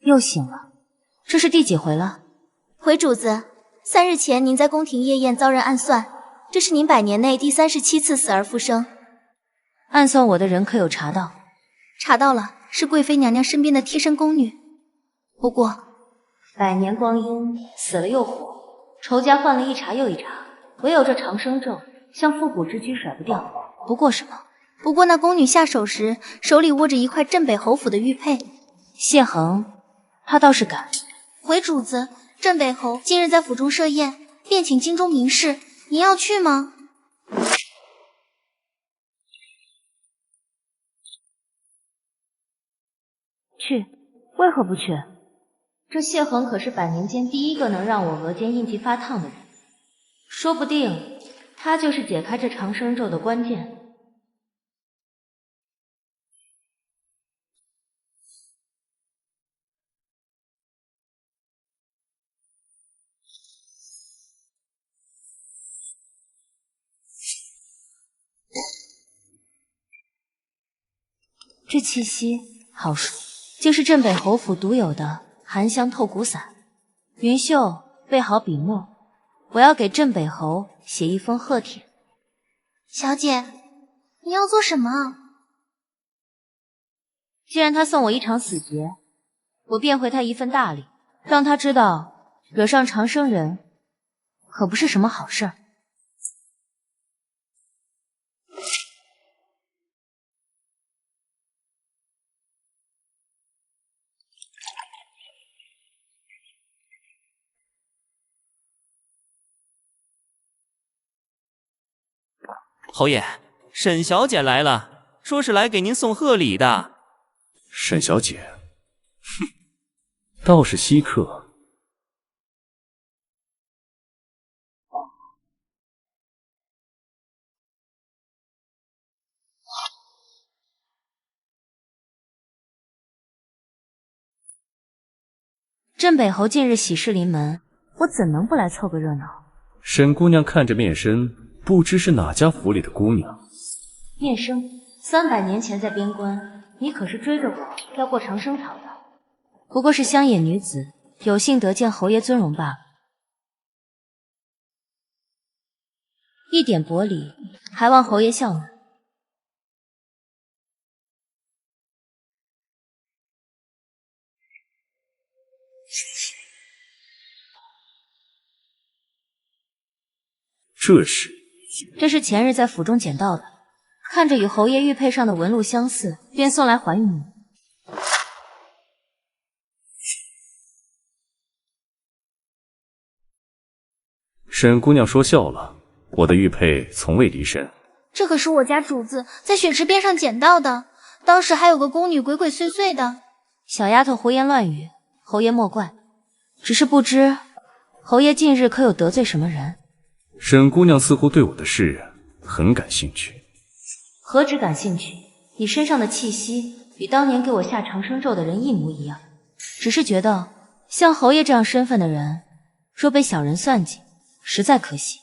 又醒了，这是第几回了？回主子，3日前您在宫廷夜宴遭人暗算，这是您100年内第37次死而复生。暗算我的人可有查到？查到了，是贵妃娘娘身边的贴身宫女。不过100年光阴，死了又活，仇家换了一茬又一茬，唯有这长生咒像复古之躯甩不掉。不过什么？不过那宫女下手时，手里握着一块镇北侯府的玉佩。谢恒，他倒是敢。回主子，镇北侯今日在府中设宴，便请京中名士，您要去吗？去，为何不去？这谢恒可是100年间第一个能让我额间印记发烫的人，说不定他就是解开这长生咒的关键。这气息好熟，竟是镇北侯府独有的含香透骨散。云秀备好笔墨，我要给镇北侯写一封贺帖。小姐，你要做什么？既然他送我一场死劫，我便回他一份大礼，让他知道惹上长生人可不是什么好事儿。侯爷，沈小姐来了，说是来给您送贺礼的。沈小姐，哼，倒是稀客。镇北侯近日喜事临门，我怎能不来凑个热闹？沈姑娘看着面生，不知是哪家府里的姑娘。面生，300年前在边关，你可是追着我要过长生草的。不过是乡野女子，有幸得见侯爷尊容罢了。一点薄礼，还望侯爷笑纳。这是前日在府中捡到的，看着与侯爷玉佩上的纹路相似，便送来还于你。沈姑娘说笑了，我的玉佩从未离身。这可是我家主子在雪池边上捡到的，当时还有个宫女鬼鬼祟祟的。小丫头胡言乱语，侯爷莫怪。只是不知侯爷近日可有得罪什么人？沈姑娘似乎对我的事很感兴趣。何止感兴趣，你身上的气息与当年给我下长生咒的人一模一样。只是觉得像侯爷这样身份的人，若被小人算计，实在可惜。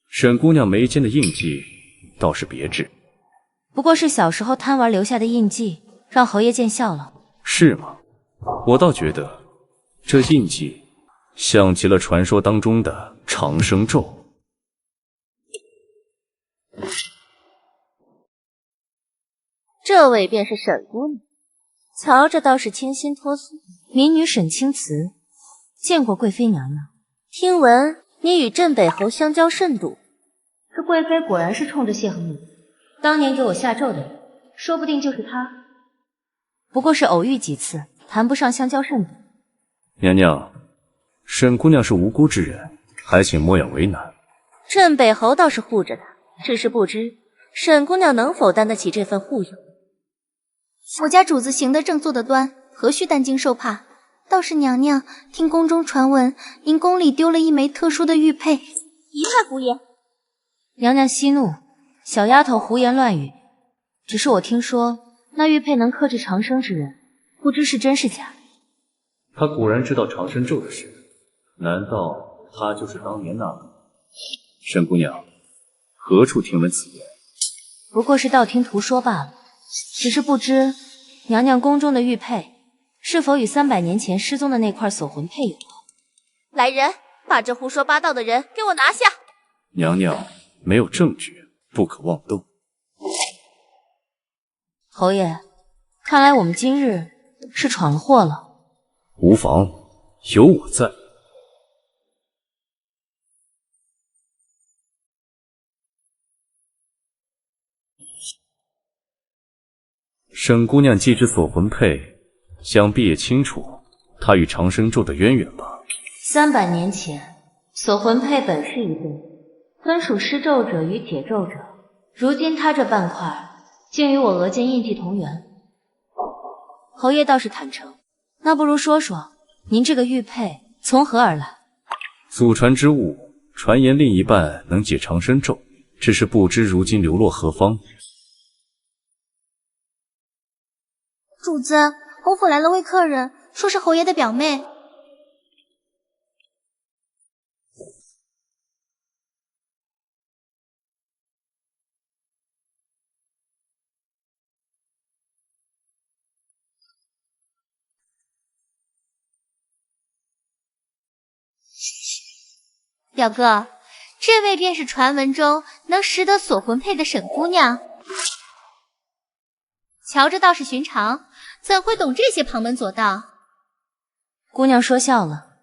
沈姑娘眉间的印记倒是别致，不过是小时候贪玩留下的印记，让侯爷见笑了。是吗？我倒觉得这印记像极了传说当中的长生咒。这位便是沈姑娘，瞧着倒是清新脱俗。民女沈青瓷，见过贵妃娘娘。听闻你与镇北侯相交甚笃，这贵妃果然是冲着谢恒你，当年给我下咒的人，说不定就是她。不过是偶遇几次，谈不上相交甚笃。娘娘，沈姑娘是无辜之人，还请莫要为难。镇北侯倒是护着她，只是不知沈姑娘能否担得起这份护佑。我家主子行得正，坐得端，何须担惊受怕？倒是娘娘听宫中传闻，您宫里丢了一枚特殊的玉佩，一派胡言。娘娘息怒，小丫头胡言乱语。只是我听说那玉佩能克制长生之人，不知是真是假。她果然知道长生咒的事，难道她就是当年那个？沈姑娘，何处听闻此言？不过是道听途说罢了。只是不知娘娘宫中的玉佩是否与300年前失踪的那块锁魂佩有关？来人，把这胡说八道的人给我拿下！娘娘没有证据，不可妄动。侯爷，看来我们今日是闯了祸了。无妨，有我在。沈姑娘既知锁魂佩，想必也清楚她与长生咒的渊源吧？300年前，锁魂佩本是一对，分属施咒者与解咒者。如今他这半块竟与我额间印记同源。侯爷倒是坦诚，那不如说说您这个玉佩从何而来？祖传之物，传言另一半能解长生咒，只是不知如今流落何方。主子，侯府来了位客人，说是侯爷的表妹。表哥，这位便是传闻中能识得锁魂佩的沈姑娘。瞧着倒是寻常，怎会懂这些旁门左道？姑娘说笑了，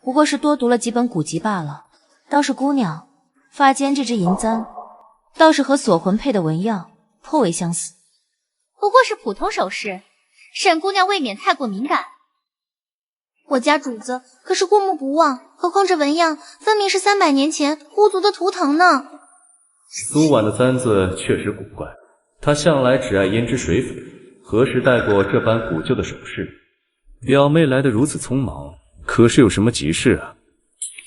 不过是多读了几本古籍罢了。倒是姑娘发间这只银簪，倒是和锁魂佩的纹样颇为相似。不过是普通首饰，沈姑娘未免太过敏感。我家主子可是过目不忘，何况这纹样分明是300年前巫族的图腾呢。苏婉的簪子确实古怪，她向来只爱胭脂水粉，何时戴过这般古旧的首饰？表妹来得如此匆忙，可是有什么急事啊？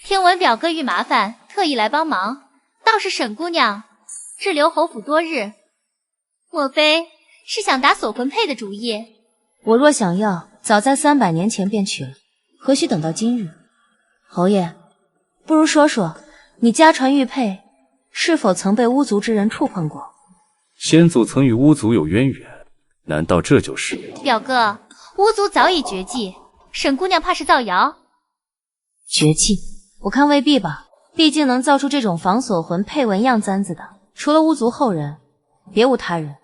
听闻表哥遇麻烦，特意来帮忙，倒是沈姑娘滞留侯府多日，莫非是想打锁魂佩的主意？我若想要，早在300年前便取了，何须等到今日？侯爷，不如说说你家传玉佩是否曾被巫族之人触碰过？先祖曾与巫族有渊源，难道这就是？表哥，巫族早已绝迹，沈姑娘怕是造谣。绝技？我看未必吧，毕竟能造出这种防锁魂配纹样簪子的，除了巫族后人，别无他人。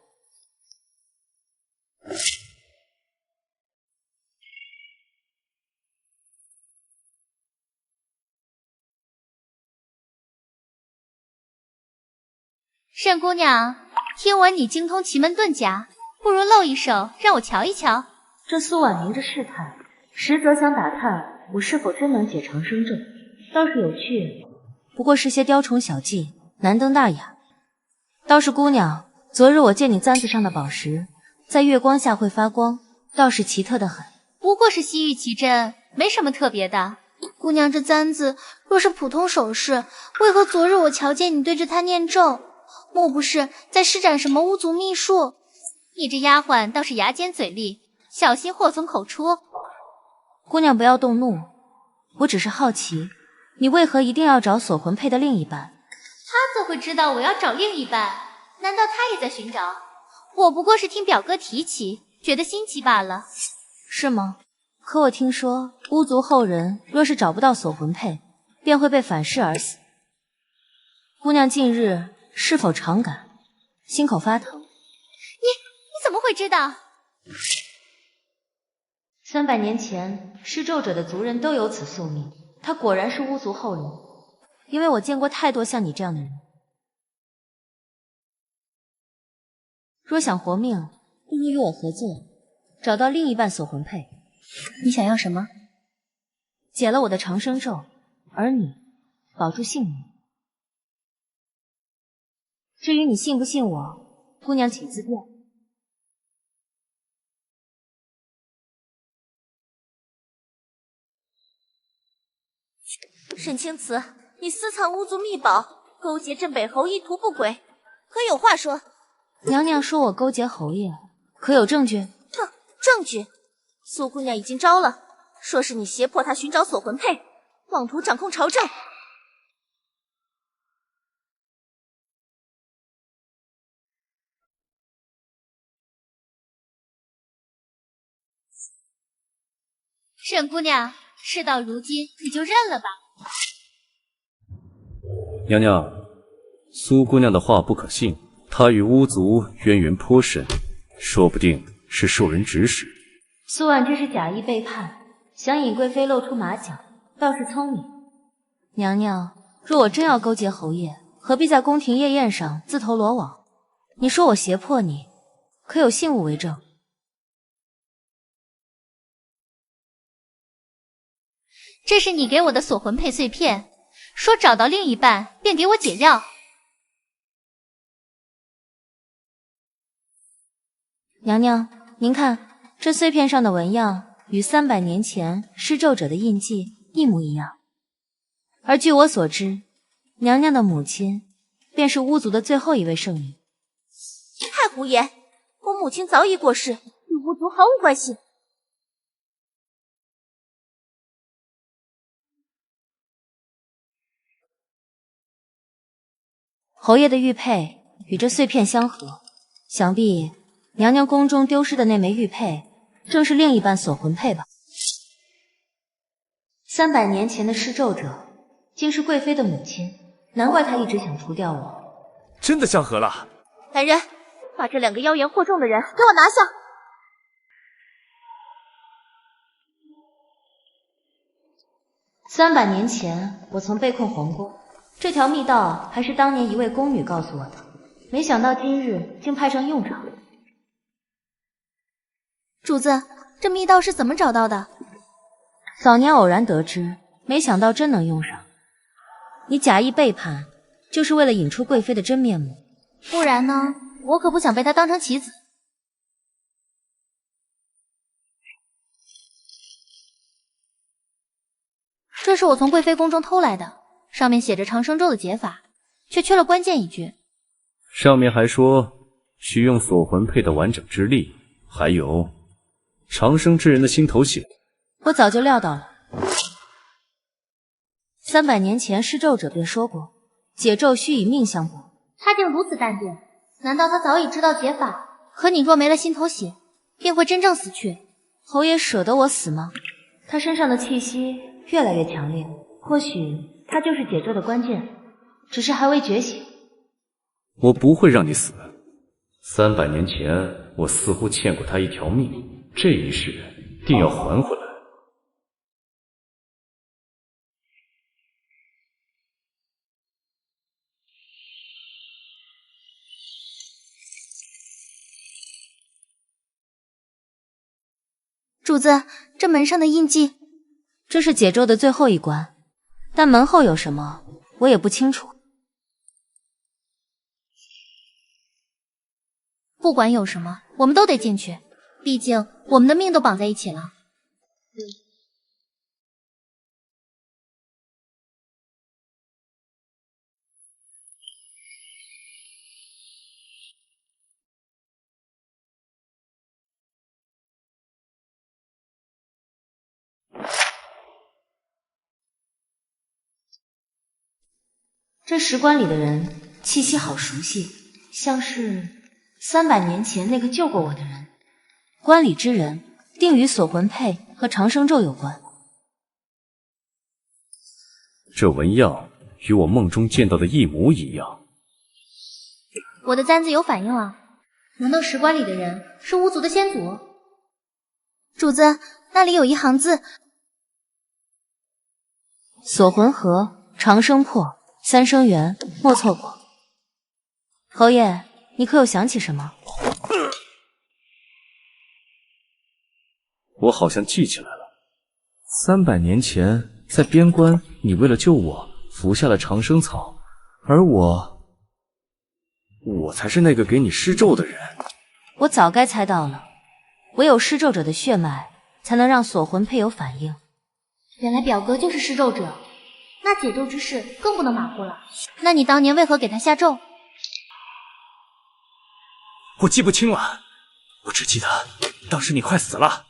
沈姑娘，听闻你精通奇门遁甲，不如露一手让我瞧一瞧。这苏婉明着试探，实则想打探我是否真能解长生咒，倒是有趣，不过是些雕虫小技，难登大雅。倒是姑娘，昨日我见你簪子上的宝石，在月光下会发光，倒是奇特的很。不过是西域奇珍，没什么特别的。姑娘，这簪子若是普通首饰，为何昨日我瞧见你对着它念咒？莫不是在施展什么巫族秘术？你这丫鬟倒是牙尖嘴利，小心祸从口出。姑娘不要动怒，我只是好奇，你为何一定要找锁魂佩的另一半？他怎会知道我要找另一半？难道他也在寻找？我不过是听表哥提起，觉得新奇罢了。是吗？可我听说巫族后人若是找不到锁魂佩，便会被反噬而死。姑娘近日是否常感心口发疼？你怎么会知道？300年前施咒者的族人都有此宿命，他果然是巫族后人，因为我见过太多像你这样的人。若想活命，不如与我合作，找到另一半锁魂佩。你想要什么？解了我的长生咒，而你保住性命。至于你信不信我，姑娘请自便。沈青瓷，你私藏巫族秘宝，勾结镇北侯，意图不轨，可有话说？娘娘说我勾结侯爷，可有证据？哼，证据！苏姑娘已经招了，说是你胁迫她寻找锁魂佩，妄图掌控朝政。沈姑娘，事到如今，你就认了吧。娘娘，苏姑娘的话不可信，她与巫族渊源颇深，说不定是受人指使。苏婉这是假意背叛，想引贵妃露出马脚，倒是聪明。娘娘，若我真要勾结侯爷，何必在宫廷夜宴上自投罗网？你说我胁迫你，可有信物为证？这是你给我的锁魂佩碎片，说找到另一半便给我解药。娘娘，您看这碎片上的纹样与300年前施咒者的印记一模一样，而据我所知，娘娘的母亲便是巫族的最后一位圣女。太胡言！我母亲早已过世，与巫族毫无关系。侯爷的玉佩与这碎片相合，想必娘娘宫中丢失的那枚玉佩，正是另一半锁魂佩吧？300年前的施咒者，竟是贵妃的母亲，难怪她一直想除掉我。真的相合了！来人，把这2个妖言惑众的人给我拿下！300年前，我曾被困皇宫，这条密道还是当年一位宫女告诉我的，没想到今日竟派上用场。主子，这密道是怎么找到的？早年偶然得知，没想到真能用上。你假意背叛，就是为了引出贵妃的真面目。不然呢？我可不想被她当成棋子。这是我从贵妃宫中偷来的，上面写着长生咒的解法，却缺了关键一句。上面还说需用锁魂佩的完整之力，还有长生之人的心头血。我早就料到了。300年前施咒者便说过，解咒需以命相搏。他竟如此淡定，难道他早已知道解法？可你若没了心头血，便会真正死去。侯爷舍得我死吗？他身上的气息越来越强烈，或许它就是解咒的关键，只是还未觉醒。我不会让你死。300年前，我似乎欠过他一条命，这一世定要还回来。主子，这门上的印记，这是解咒的最后一关，但门后有什么，我也不清楚。不管有什么，我们都得进去，毕竟我们的命都绑在一起了。这石棺里的人气息好熟悉，像是300年前那个救过我的人。棺里之人定与锁魂佩和长生咒有关。这纹样与我梦中见到的一模一样。我的簪子有反应了，难道石棺里的人是巫族的先祖？主子，那里有一行字：锁魂盒，长生魄，3生缘，莫错过。侯爷，你可有想起什么？我好像记起来了，300年前在边关，你为了救我服下了长生草，而我才是那个给你施咒的人。我早该猜到了，唯有施咒者的血脉才能让锁魂佩有反应。原来表哥就是施咒者，那解咒之事更不能马虎了。那你当年为何给他下咒？我记不清了，我只记得当时你快死了，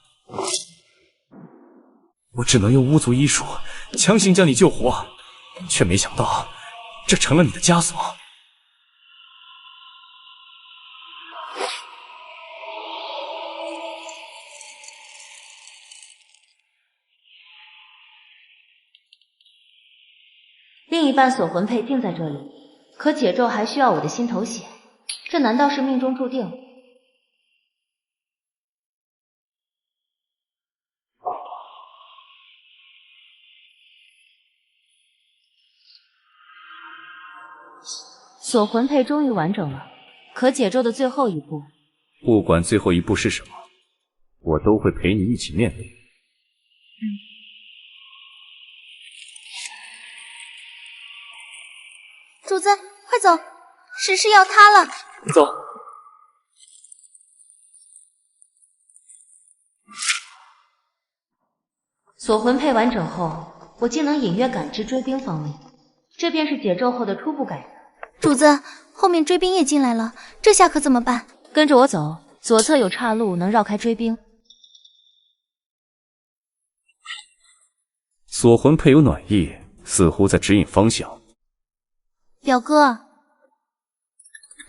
我只能用巫族医术强行将你救活，却没想到这成了你的枷锁。另一半锁魂佩定在这里，可解咒还需要我的心头血，这难道是命中注定？锁魂佩终于完整了，可解咒的最后一步，不管最后一步是什么，我都会陪你一起面对。主子，快走，石室要塌了。走。锁魂佩完整后，我竟能隐约感知追兵方位，这便是解咒后的初步感应。主子，后面追兵也进来了，这下可怎么办？跟着我走，左侧有岔路能绕开追兵。锁魂佩有暖意，似乎在指引方向。表哥，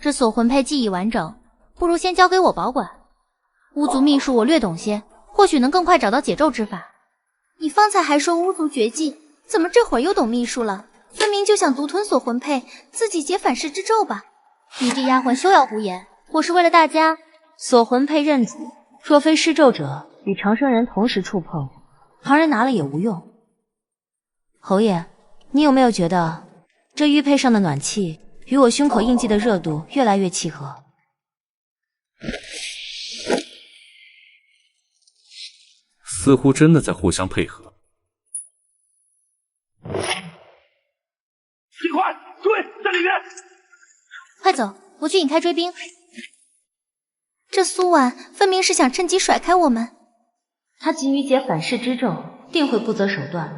这锁魂佩既已完整，不如先交给我保管。巫族秘术我略懂些，或许能更快找到解咒之法。你方才还说巫族绝技，怎么这会儿又懂秘术了？分明就想独吞锁魂佩，自己解反噬之咒吧？你这丫鬟休要胡言，我是为了大家。锁魂佩认主，若非施咒者与长生人同时触碰，旁人拿了也无用。侯爷，你有没有觉得这玉佩上的暖气与我胸口印记的热度越来越契合？似乎真的在互相配合。尽快追，在里面！快走，我去引开追兵。这苏婉分明是想趁机甩开我们。他急于解反噬之咒，定会不择手段。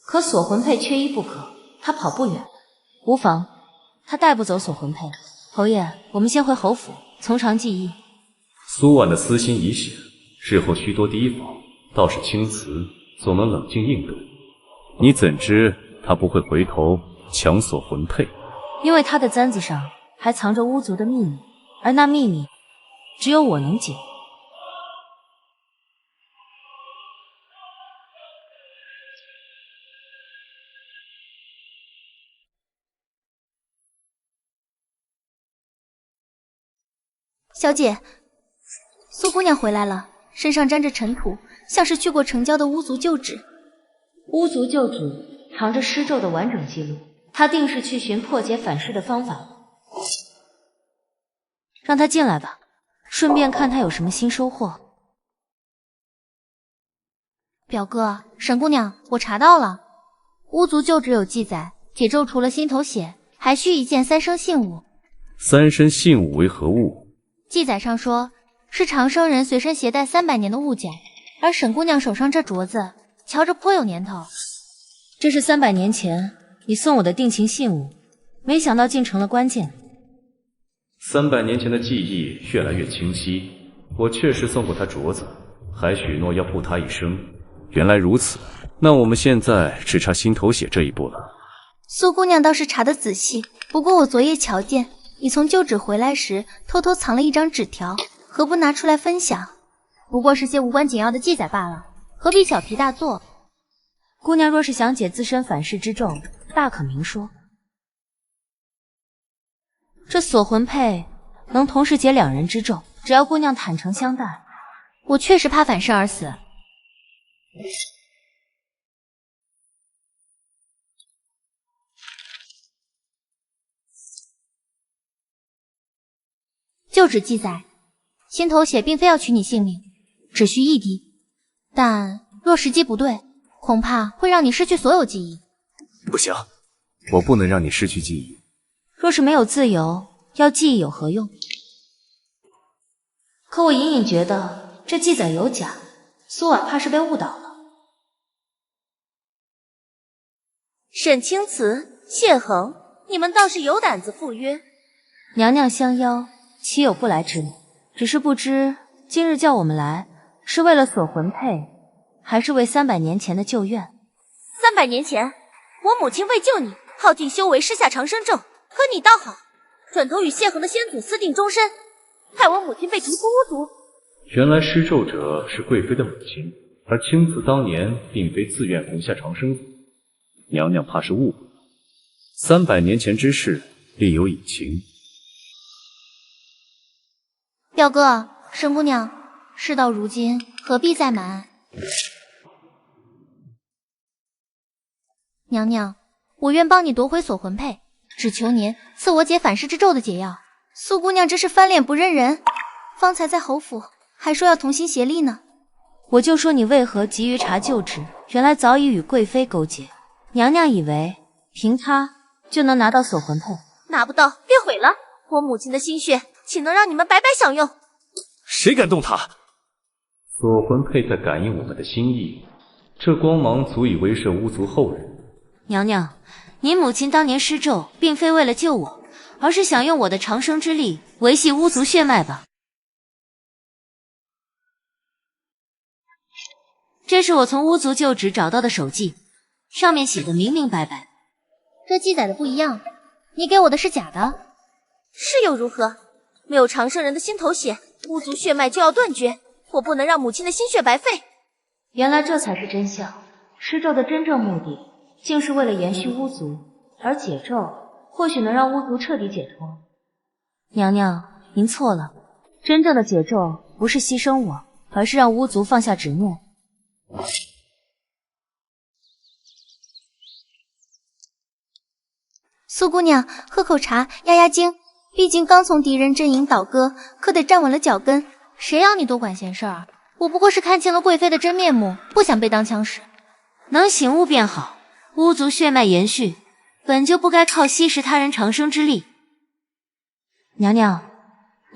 可锁魂佩缺一不可，他跑不远。无妨，他带不走锁魂佩。侯爷，我们先回侯府，从长计议。苏婉的私心已显，日后须多提防。倒是青瓷总能冷静应对，你怎知他不会回头抢锁魂佩？因为他的簪子上还藏着巫族的秘密，而那秘密只有我能解。小姐，苏姑娘回来了，身上沾着尘土，像是去过城郊的巫族旧址。巫族旧址藏着施咒的完整记录，他定是去寻破解反噬的方法。让他进来吧，顺便看他有什么新收获。表哥，沈姑娘，我查到了，巫族旧址有记载，解咒除了心头血，还需一件三生信物。三生信物为何物？记载上说，是长生人随身携带300年的物件，而沈姑娘手上这镯子，瞧着颇有年头。这是300年前你送我的定情信物，没想到竟成了关键。300年前的记忆越来越清晰，我确实送过他镯子，还许诺要护他一生。原来如此，那我们现在只差心头血这一步了。苏姑娘倒是查得仔细，不过我昨夜瞧见你从旧址回来时，偷偷藏了一张纸条，何不拿出来分享？不过是些无关紧要的记载罢了，何必小题大做？姑娘若是想解自身反噬之咒，大可明说。这锁魂佩能同时解2人之咒，只要姑娘坦诚相待。我确实怕反噬而死。旧址记载，心头血并非要取你性命，只需1滴，但若时机不对，恐怕会让你失去所有记忆。不行，我不能让你失去记忆。若是没有自由，要记忆有何用？可我隐隐觉得这记载有假，苏婉怕是被误导了。沈青瓷、谢恒，你们倒是有胆子赴约。娘娘相邀，岂有不来之理？只是不知今日叫我们来，是为了锁魂佩，还是为300年前的旧怨？300年前，我母亲为救你，耗尽修为施下长生咒，可你倒好，转头与谢恒的先祖私定终身，害我母亲被逐出巫族。原来施咒者是贵妃的母亲，而青瓷当年并非自愿红下长生子，娘娘怕是误会了。300年前之事，另有隐情。表哥，沈姑娘，事到如今，何必再瞒？娘娘，我愿帮你夺回锁魂佩，只求您赐我解反噬之咒的解药。苏姑娘这是翻脸不认人，方才在侯府还说要同心协力呢。我就说你为何急于查旧址，原来早已与贵妃勾结。娘娘以为凭她就能拿到锁魂佩，拿不到便毁了。我母亲的心血，岂能让你们白白享用？谁敢动她？锁魂佩在感应我们的心意，这光芒足以威慑巫族后人。娘娘，您母亲当年施咒，并非为了救我，而是想用我的长生之力维系巫族血脉吧？这是我从巫族旧址找到的手记，上面写的明明白白。这记载的不一样，你给我的是假的。是又如何？没有长生人的心头血，巫族血脉就要断绝，我不能让母亲的心血白费。原来这才是真相，施咒的真正目的，竟是为了延续巫族，而解咒或许能让巫族彻底解脱。娘娘，您错了，真正的解咒不是牺牲我，而是让巫族放下执念。苏姑娘，喝口茶压压惊，毕竟刚从敌人阵营倒戈，可得站稳了脚跟。谁要你多管闲事儿？我不过是看清了贵妃的真面目，不想被当枪使。能醒悟便好，巫族血脉延续，本就不该靠吸食他人长生之力。娘娘，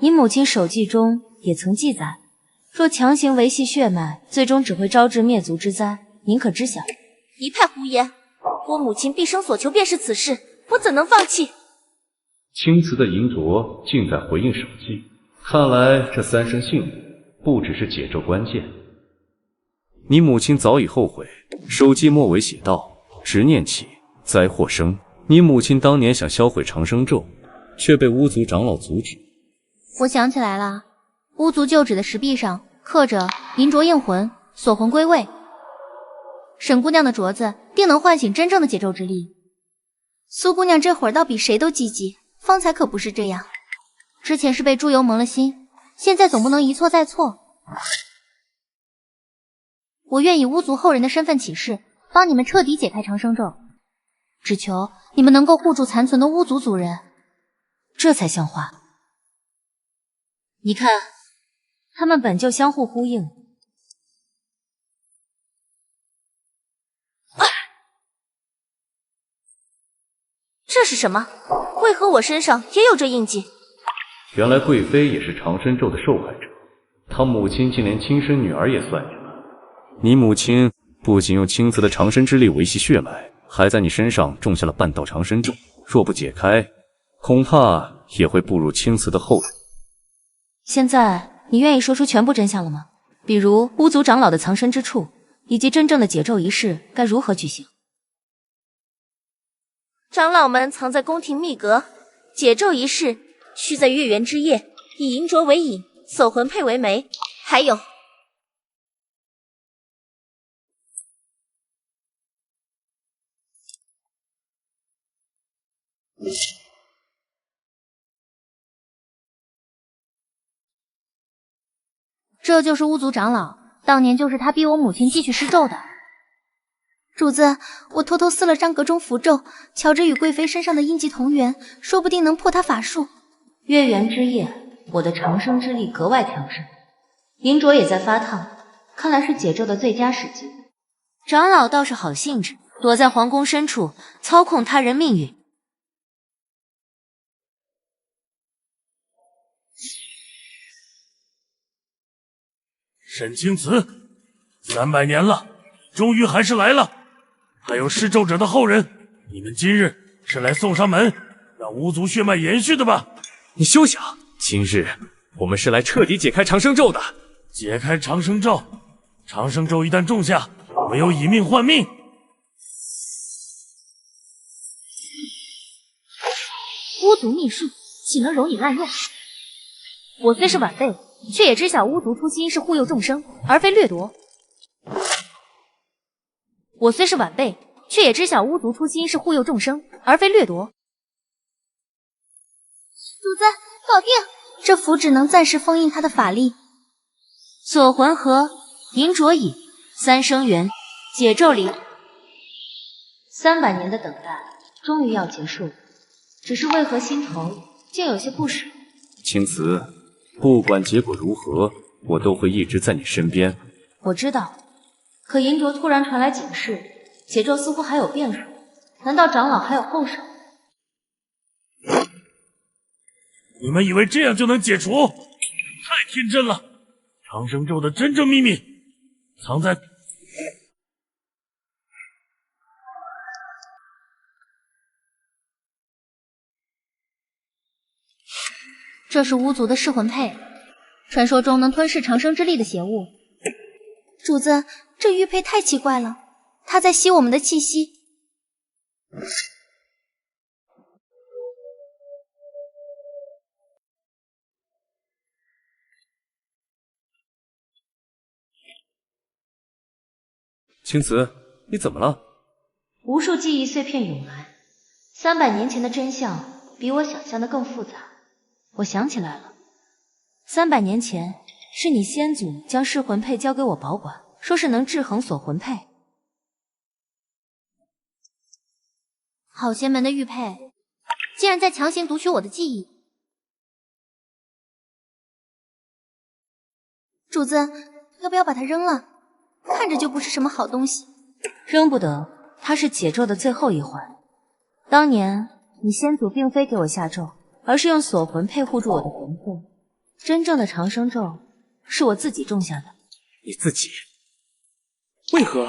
你母亲手记中也曾记载，若强行维系血脉，最终只会招致灭族之灾，您可知晓？一派胡言！我母亲毕生所求便是此事，我怎能放弃？青瓷的银镯竟在回应手记，看来这三生信物不只是解咒关键。你母亲早已后悔，手记末尾写道：执念起，灾祸生。你母亲当年想销毁长生咒，却被巫族长老阻止。我想起来了，巫族旧址的石壁上刻着银镯应魂，锁魂归位。沈姑娘的镯子定能唤醒真正的解咒之力。苏姑娘这会儿倒比谁都积极，方才可不是这样。之前是被猪油蒙了心，现在总不能一错再错。我愿以巫族后人的身份起誓，帮你们彻底解开长生咒，只求你们能够护住残存的巫族族人。这才像话。你看，他们本就相互呼应。这是什么？为何我身上也有这印记？原来贵妃也是长生咒的受害者，她母亲竟连亲生女儿也算计了。你母亲不仅用青瓷的长生之力维系血脉，还在你身上种下了半道长生咒，若不解开，恐怕也会步入青瓷的后人。现在你愿意说出全部真相了吗？比如巫族长老的藏身之处，以及真正的解咒仪式该如何举行？长老们藏在宫廷密阁，解咒仪式需在月圆之夜，以银镯为引，锁魂佩为媒。还有，这就是巫族长老，当年就是他逼我母亲继续施咒的。主子，我偷偷撕了张阁中符咒，瞧着与贵妃身上的印记同源，说不定能破她法术。月圆之夜，我的长生之力格外强盛，银镯也在发烫，看来是解咒的最佳时机。长老倒是好兴致，躲在皇宫深处操控他人命运。沈清慈，300年了，终于还是来了。还有施咒者的后人，你们今日是来送上门，让巫族血脉延续的吧？你休想！今日我们是来彻底解开长生咒的。解开长生咒，长生咒一旦种下，唯有以命换命。巫族秘术，岂能容你滥用？我虽是晚辈，却也知晓巫族初心是护佑众生，而非掠夺。我虽是晚辈，却也知晓巫族初心是护佑众生，而非掠夺。主子，搞定！这符只能暂时封印他的法力。锁魂盒、银镯椅、3生元、解咒铃，300年的等待终于要结束，只是为何心头竟有些不舍？青瓷，不管结果如何，我都会一直在你身边。我知道，可银镯突然传来警示，解咒似乎还有变数，难道长老还有后手？你们以为这样就能解除？太天真了！长生咒的真正秘密藏在……这是巫族的噬魂佩，传说中能吞噬长生之力的邪物。主子，这玉佩太奇怪了，它在吸我们的气息。青瓷，你怎么了？无数记忆碎片涌来，300年前的真相比我想象的更复杂。我想起来了，300年前是你先祖将噬魂佩交给我保管，说是能制衡锁魂佩。好邪门的玉佩，竟然在强行读取我的记忆。主子，要不要把它扔了？看着就不是什么好东西。扔不得，它是解咒的最后一环。当年你先祖并非给我下咒，而是用锁魂佩护住我的魂魄。真正的长生咒是我自己种下的。你自己？为何？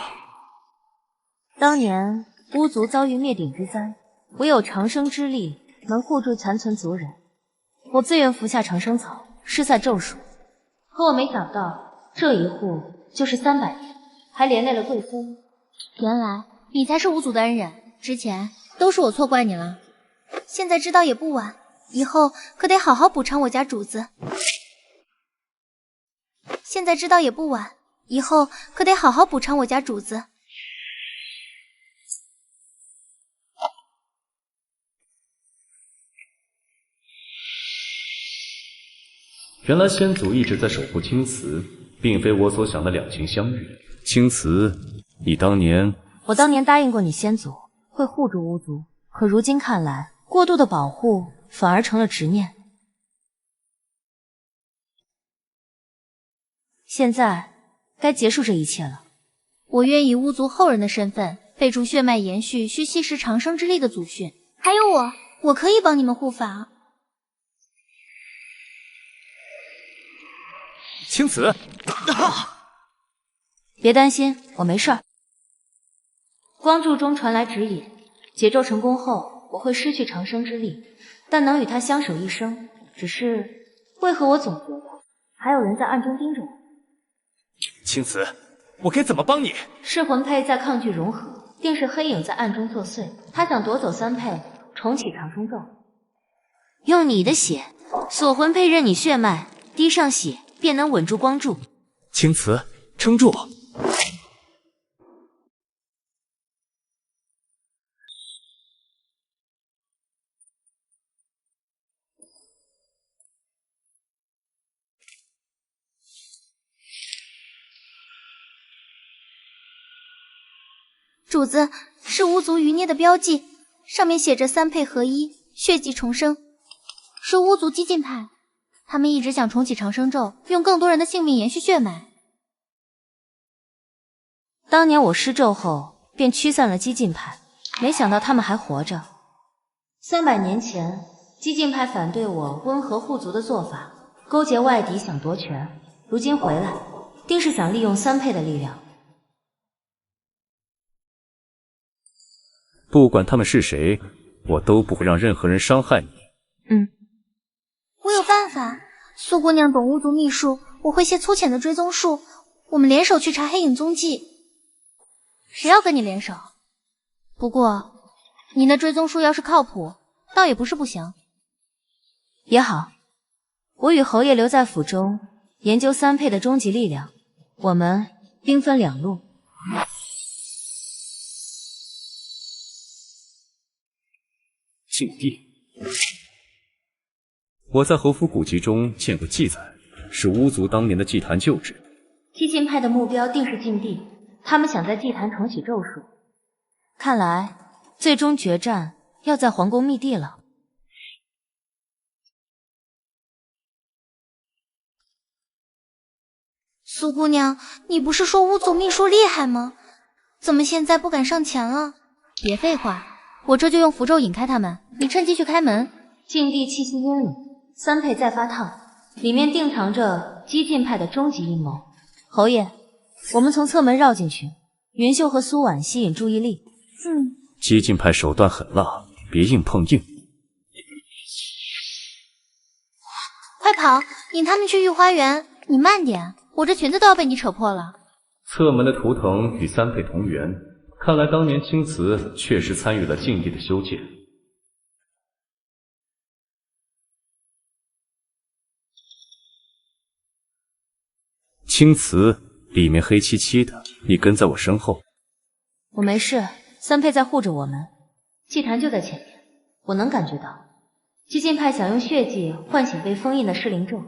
当年巫族遭遇灭顶之灾，唯有长生之力能护住残存族人。我自愿服下长生草，施下咒术，可我没想到这一护就是300年，还连累了贵妃。原来你才是巫族的恩人，之前都是我错怪你了，现在知道也不晚，以后可得好好补偿我家主子。现在知道也不晚，以后可得好好补偿我家主子。原来先祖一直在守护青瓷，并非我所想的两情相悦。青瓷，我当年答应过你先祖会护住巫族，可如今看来，过度的保护反而成了执念。现在该结束这一切了。我愿以巫族后人的身份废除血脉延续需吸食长生之力的祖训。还有我可以帮你们护法。青瓷，别担心，我没事儿。光柱中传来指引，解咒成功后，我会失去长生之力，但能与他相守一生。只是为何我总觉得还有人在暗中盯着我？青瓷，我该怎么帮你？噬魂佩在抗拒融合，定是黑影在暗中作祟。他想夺走三佩，重启长生咒。用你的血锁魂佩，任你血脉滴上血，便能稳住光柱。青瓷，撑住！主子，是巫族余孽的标记，上面写着三佩合一，血迹重生。是巫族激进派，他们一直想重启长生咒，用更多人的性命延续血脉。当年我施咒后，便驱散了激进派，没想到他们还活着。300年前，激进派反对我温和护族的做法，勾结外敌想夺权，如今回来，定是想利用三佩的力量。不管他们是谁，我都不会让任何人伤害你。我有办法，苏姑娘懂巫族秘术，我会些粗浅的追踪术，我们联手去查黑影踪迹。谁要跟你联手？不过你那追踪术要是靠谱，倒也不是不行。也好，我与侯爷留在府中研究三佩的终极力量，我们兵分两路。禁地。我在侯府古籍中见过记载，是巫族当年的祭坛旧址。激进派的目标定是禁地，他们想在祭坛重启咒术。看来最终决战要在皇宫密地了。苏姑娘，你不是说巫族秘术厉害吗？怎么现在不敢上前了？别废话，我这就用符咒引开他们，你趁机去开门。禁地气息阴冷，三佩在发烫，里面定藏着激进派的终极阴谋。侯爷，我们从侧门绕进去，云秀和苏婉吸引注意力。激进派手段狠辣，别硬碰硬。快跑，引他们去御花园。你慢点，我这裙子都要被你扯破了。侧门的图腾与三佩同源，看来当年青瓷确实参与了禁地的修建。青瓷里面黑漆漆的，你跟在我身后。我没事，三佩在护着我们，祭坛就在前面，我能感觉到激进派想用血迹唤醒被封印的噬灵咒。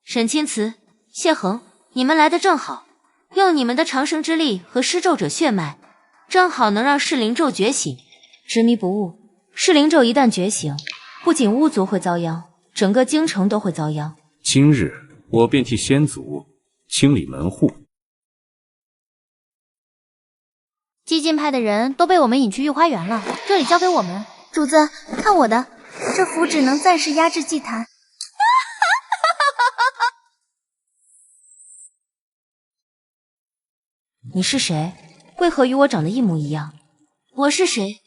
沈青瓷、谢恒，你们来的正好，用你们的长生之力和施咒者血脉，正好能让噬灵咒觉醒。执迷不悟，噬灵咒一旦觉醒，不仅巫族会遭殃，整个京城都会遭殃。今日我便替先祖清理门户。激进派的人都被我们引去御花园了，这里交给我们。主子，看我的，这符只能暂时压制祭坛。你是谁？为何与我长得一模一样？我是谁？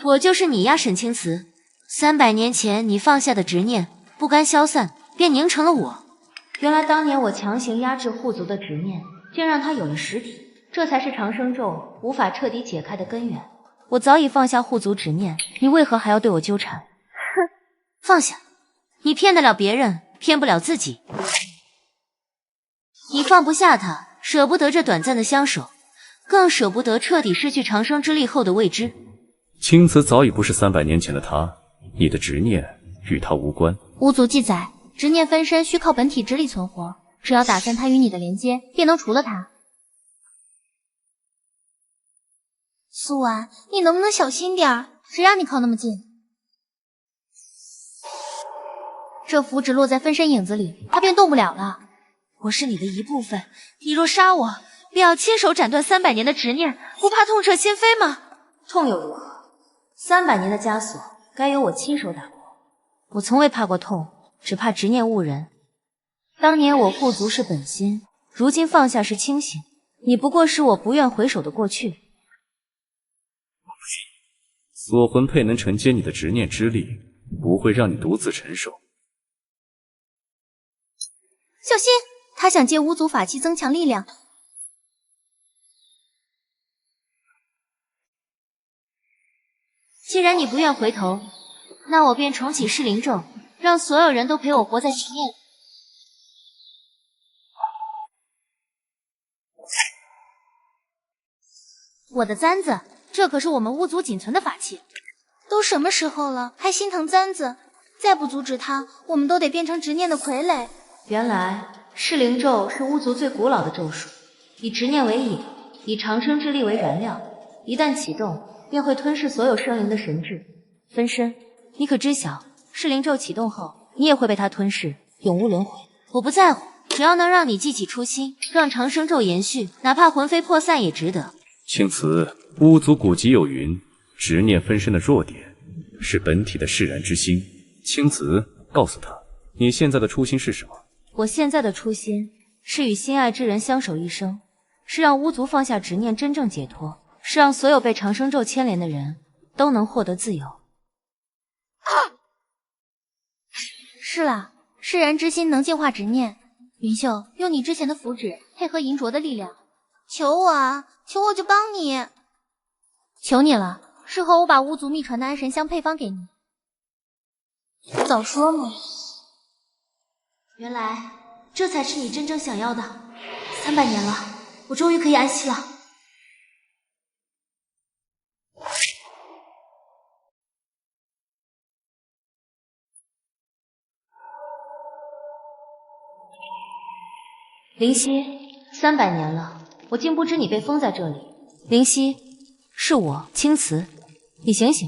我就是你呀，沈青瓷。300年前你放下的执念不甘消散，便凝成了我。原来当年我强行压制护族的执念，竟让他有了实体，这才是长生咒无法彻底解开的根源。我早已放下护族执念，你为何还要对我纠缠？哼，放下！你骗得了别人，骗不了自己。你放不下他，舍不得这短暂的相守，更舍不得彻底失去长生之力后的未知。青瓷早已不是300年前的他，你的执念与他无关。巫族记载，执念分身需靠本体之力存活，只要打散他与你的连接，便能除了他。苏婉，你能不能小心点儿？谁让你靠那么近？这符纸落在分身影子里，他便动不了了。我是你的一部分，你若杀我，便要亲手斩断300年的执念，不怕痛彻心扉吗？痛又如何？300年的枷锁，该由我亲手打破。我从未怕过痛，只怕执念误人。当年我护族是本心，如今放下是清醒。你不过是我不愿回首的过去。锁魂佩能承接你的执念之力，不会让你独自承受。小心，他想借巫族法器增强力量。既然你不愿回头，那我便重启噬灵咒，让所有人都陪我活在执念里。我的簪子，这可是我们巫族仅存的法器。都什么时候了，还心疼簪子？再不阻止他，我们都得变成执念的傀儡。原来噬灵咒是巫族最古老的咒术，以执念为引，以长生之力为燃料，一旦启动，便会吞噬所有生灵的神智。分身，你可知晓，噬灵咒启动后，你也会被它吞噬，永无轮回。我不在乎，只要能让你记起初心，让长生咒延续，哪怕魂飞魄散也值得。青瓷，巫族古籍有云，执念分身的弱点是本体的释然之心。青瓷，告诉他，你现在的初心是什么？我现在的初心是与心爱之人相守一生，是让巫族放下执念，真正解脱，是让所有被长生咒牵连的人都能获得自由。是啦，释然之心能净化执念。云秀，用你之前的符纸配合银镯的力量，求我啊，求我就帮你。求你了，事后我把巫族秘传的安神香配方给你。早说嘛！原来这才是你真正想要的。300年了，我终于可以安息了。灵犀，300年了，我竟不知你被封在这里。灵犀，是我青瓷，你醒醒。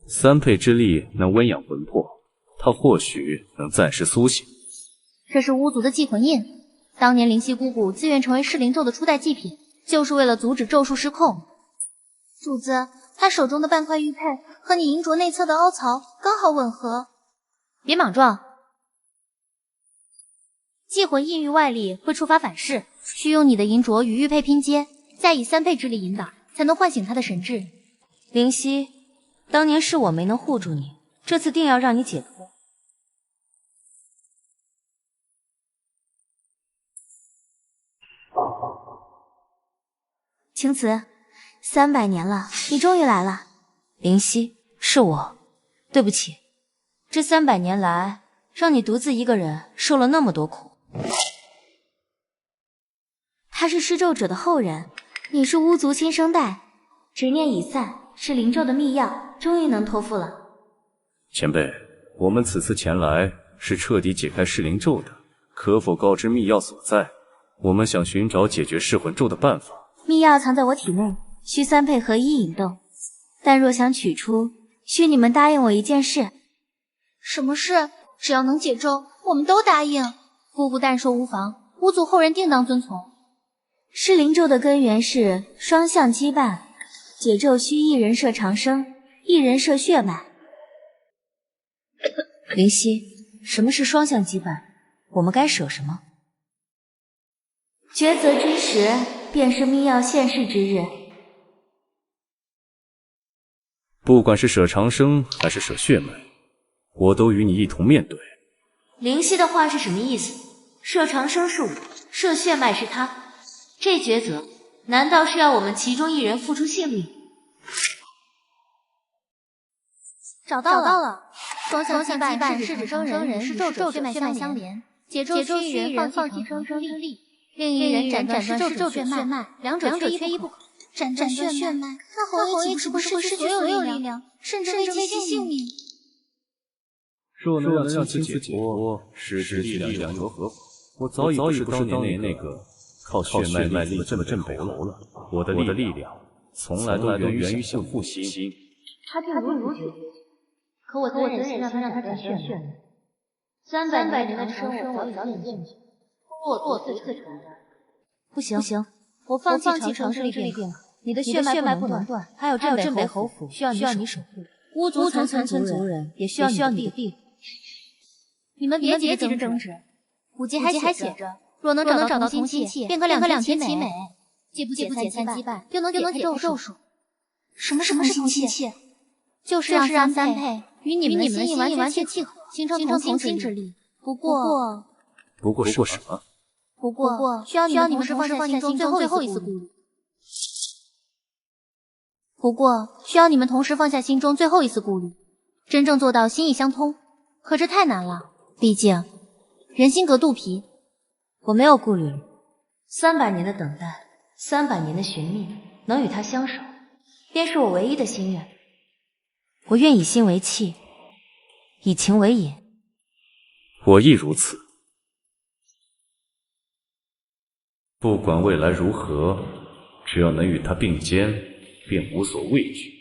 3倍之力能温养魂魄，他或许能暂时苏醒。这是巫族的祭魂印，当年灵犀姑姑自愿成为噬灵咒的初代祭品，就是为了阻止咒术失控。主子，他手中的半块玉佩和你银镯内侧的凹槽刚好吻合。别莽撞！祭魂印域外力会触发反噬，需用你的银镯与玉佩拼接，再以3倍之力引导，才能唤醒他的神智。灵犀，当年是我没能护住你，这次定要让你解脱。青瓷，300年了，你终于来了。灵犀，是我，对不起，这300年来，让你独自一个人受了那么多苦。他是施咒者的后人，你是巫族新生代，执念已散，是灵咒的秘药，终于能托付了。前辈，我们此次前来是彻底解开噬灵咒的，可否告知秘药所在？我们想寻找解决噬魂咒的办法。秘药藏在我体内，需3配合一引动，但若想取出，需你们答应我一件事。什么事？只要能解咒，我们都答应。姑姑但说无妨，巫族后人定当遵从。噬灵咒的根源是双向羁绊，解咒需一人摄长生，一人摄血脉。灵犀，什么是双向羁绊？我们该舍什么？抉择之时，便是秘药现世之日。不管是舍长生还是舍血脉，我都与你一同面对。灵犀的话是什么意思？摄长生是我，摄血脉是他。这抉择，难道是要我们其中一人付出性命？找到了，双向羁绊是指生人与咒者血脉相连，解咒需一人放弃长生之力，另一人斩断施咒血脉，两者缺一不可。斩断血脉，那侯爷岂不是会失去所有力量，甚至危及性命？若能让青此解脱，失之力量又何妨？我早已不是当年那个靠血脉力这么镇北侯了。我的力量从来都源于向父心。他并如此，可我怎忍心让他斩断血脉？300年的长生我早已厌倦，我自承担。不行，我放弃长生之力便可。你的血脉不能断，还有镇北侯府需要你守护。巫族残存族人也需要你的庇护。你们别急着争执，古籍还写着，若能找到同心器，便可两全其美。既不解散羁绊，又能解开咒术。什么是同心器？就是让三配与你们的心意完全契合，形成同心之力。不过什么？不过需要你们同时放下心中最后一丝顾虑。真正做到心意相通，可这太难了。毕竟人心隔肚皮。我没有顾虑了，300年的等待，300年的寻觅，能与他相守，便是我唯一的心愿。我愿以心为契，以情为引。我亦如此。不管未来如何，只要能与他并肩，便无所畏惧。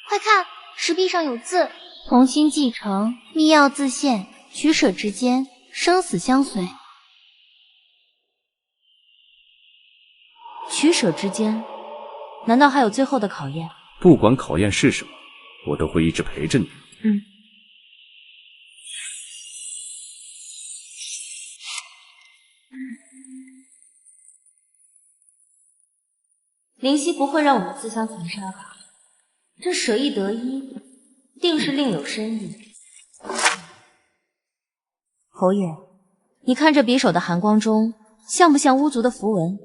快看，石壁上有字：同心继承，密钥自现，取舍之间，生死相随。取舍之间，难道还有最后的考验？不管考验是什么，我都会一直陪着你。灵犀不会让我们自相残杀吧？这舍一得一，定是另有深意。侯爷，你看这匕首的寒光中，像不像巫族的符文？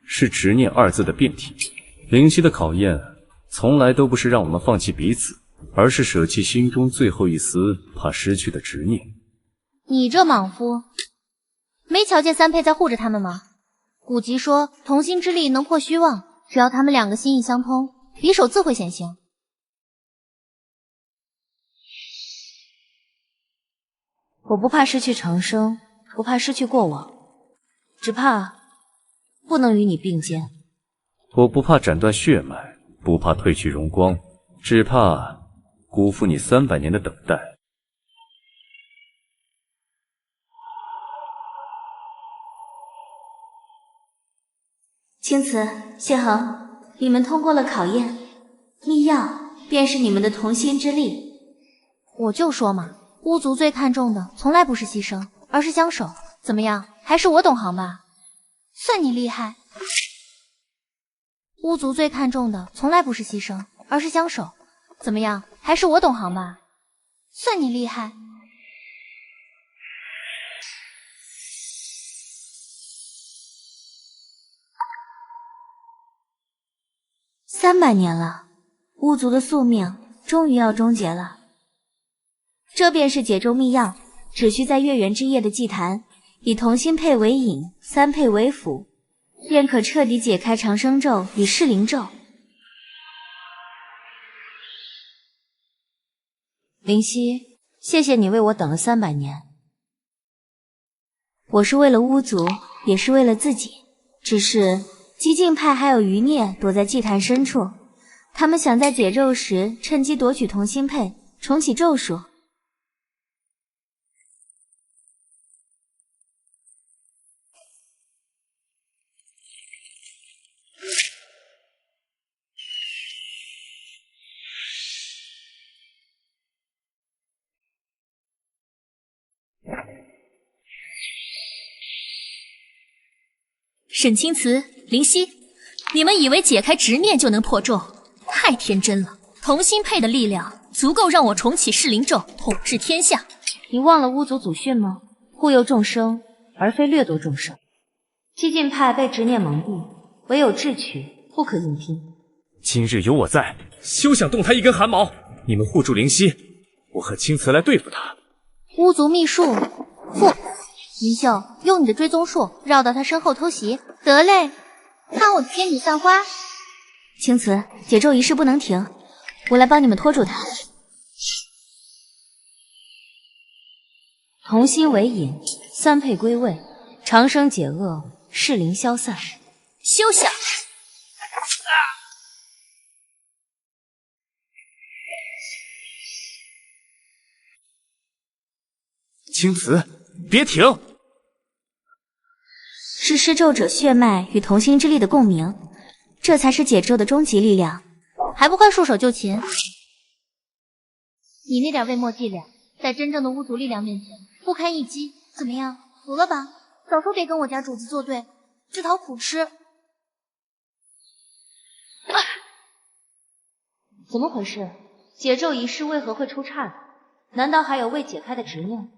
是执念2字的变体。灵犀的考验，从来都不是让我们放弃彼此，而是舍弃心中最后一丝怕失去的执念。你这莽夫，没瞧见3配在护着他们吗？古籍说同心之力能破虚妄，只要他们2个心意相通，匕首自会显形。我不怕失去长生，不怕失去过往，只怕不能与你并肩。我不怕斩断血脉，不怕褪去荣光，只怕辜负你300年的等待。青瓷、谢恒，你们通过了考验，密钥便是你们的同心之力。我就说嘛，巫族最看重的从来不是牺牲，而是相守。怎么样，还是我懂行吧？算你厉害。巫族最看重的从来不是牺牲，而是相守。怎么样，还是我懂行吧？算你厉害。300年了，巫族的宿命终于要终结了。这便是解咒密钥，只需在月圆之夜的祭坛，以同心配为引，3配为辅，便可彻底解开长生咒与噬灵咒。灵犀，谢谢你为我等了300年。我是为了巫族，也是为了自己。只是激进派还有余孽躲在祭坛深处，他们想在解咒时趁机夺取同心配，重启咒术。沈青瓷、灵犀，你们以为解开执念就能破咒？太天真了！同心配的力量足够让我重启噬灵咒，统治天下。你忘了巫族祖训吗？护佑众生，而非掠夺众生。激进派被执念蒙蔽，唯有智取，不可硬拼。今日有我在，休想动他一根汗毛！你们护住灵犀，我和青瓷来对付他。巫族秘术，云秀，用你的追踪术绕到他身后偷袭。得嘞，看我的天女散花！青瓷，解咒仪式不能停，我来帮你们拖住他。同心为引，三配归位，长生解厄，噬灵消散。休想！青瓷，别停！是施咒者血脉与同心之力的共鸣，这才是解咒的终极力量。还不快束手就擒！你那点微末伎俩，在真正的巫族力量面前不堪一击。怎么样，服了吧？早说别跟我家主子作对，自讨苦吃。怎么回事？解咒仪式为何会出岔子？难道还有未解开的执念？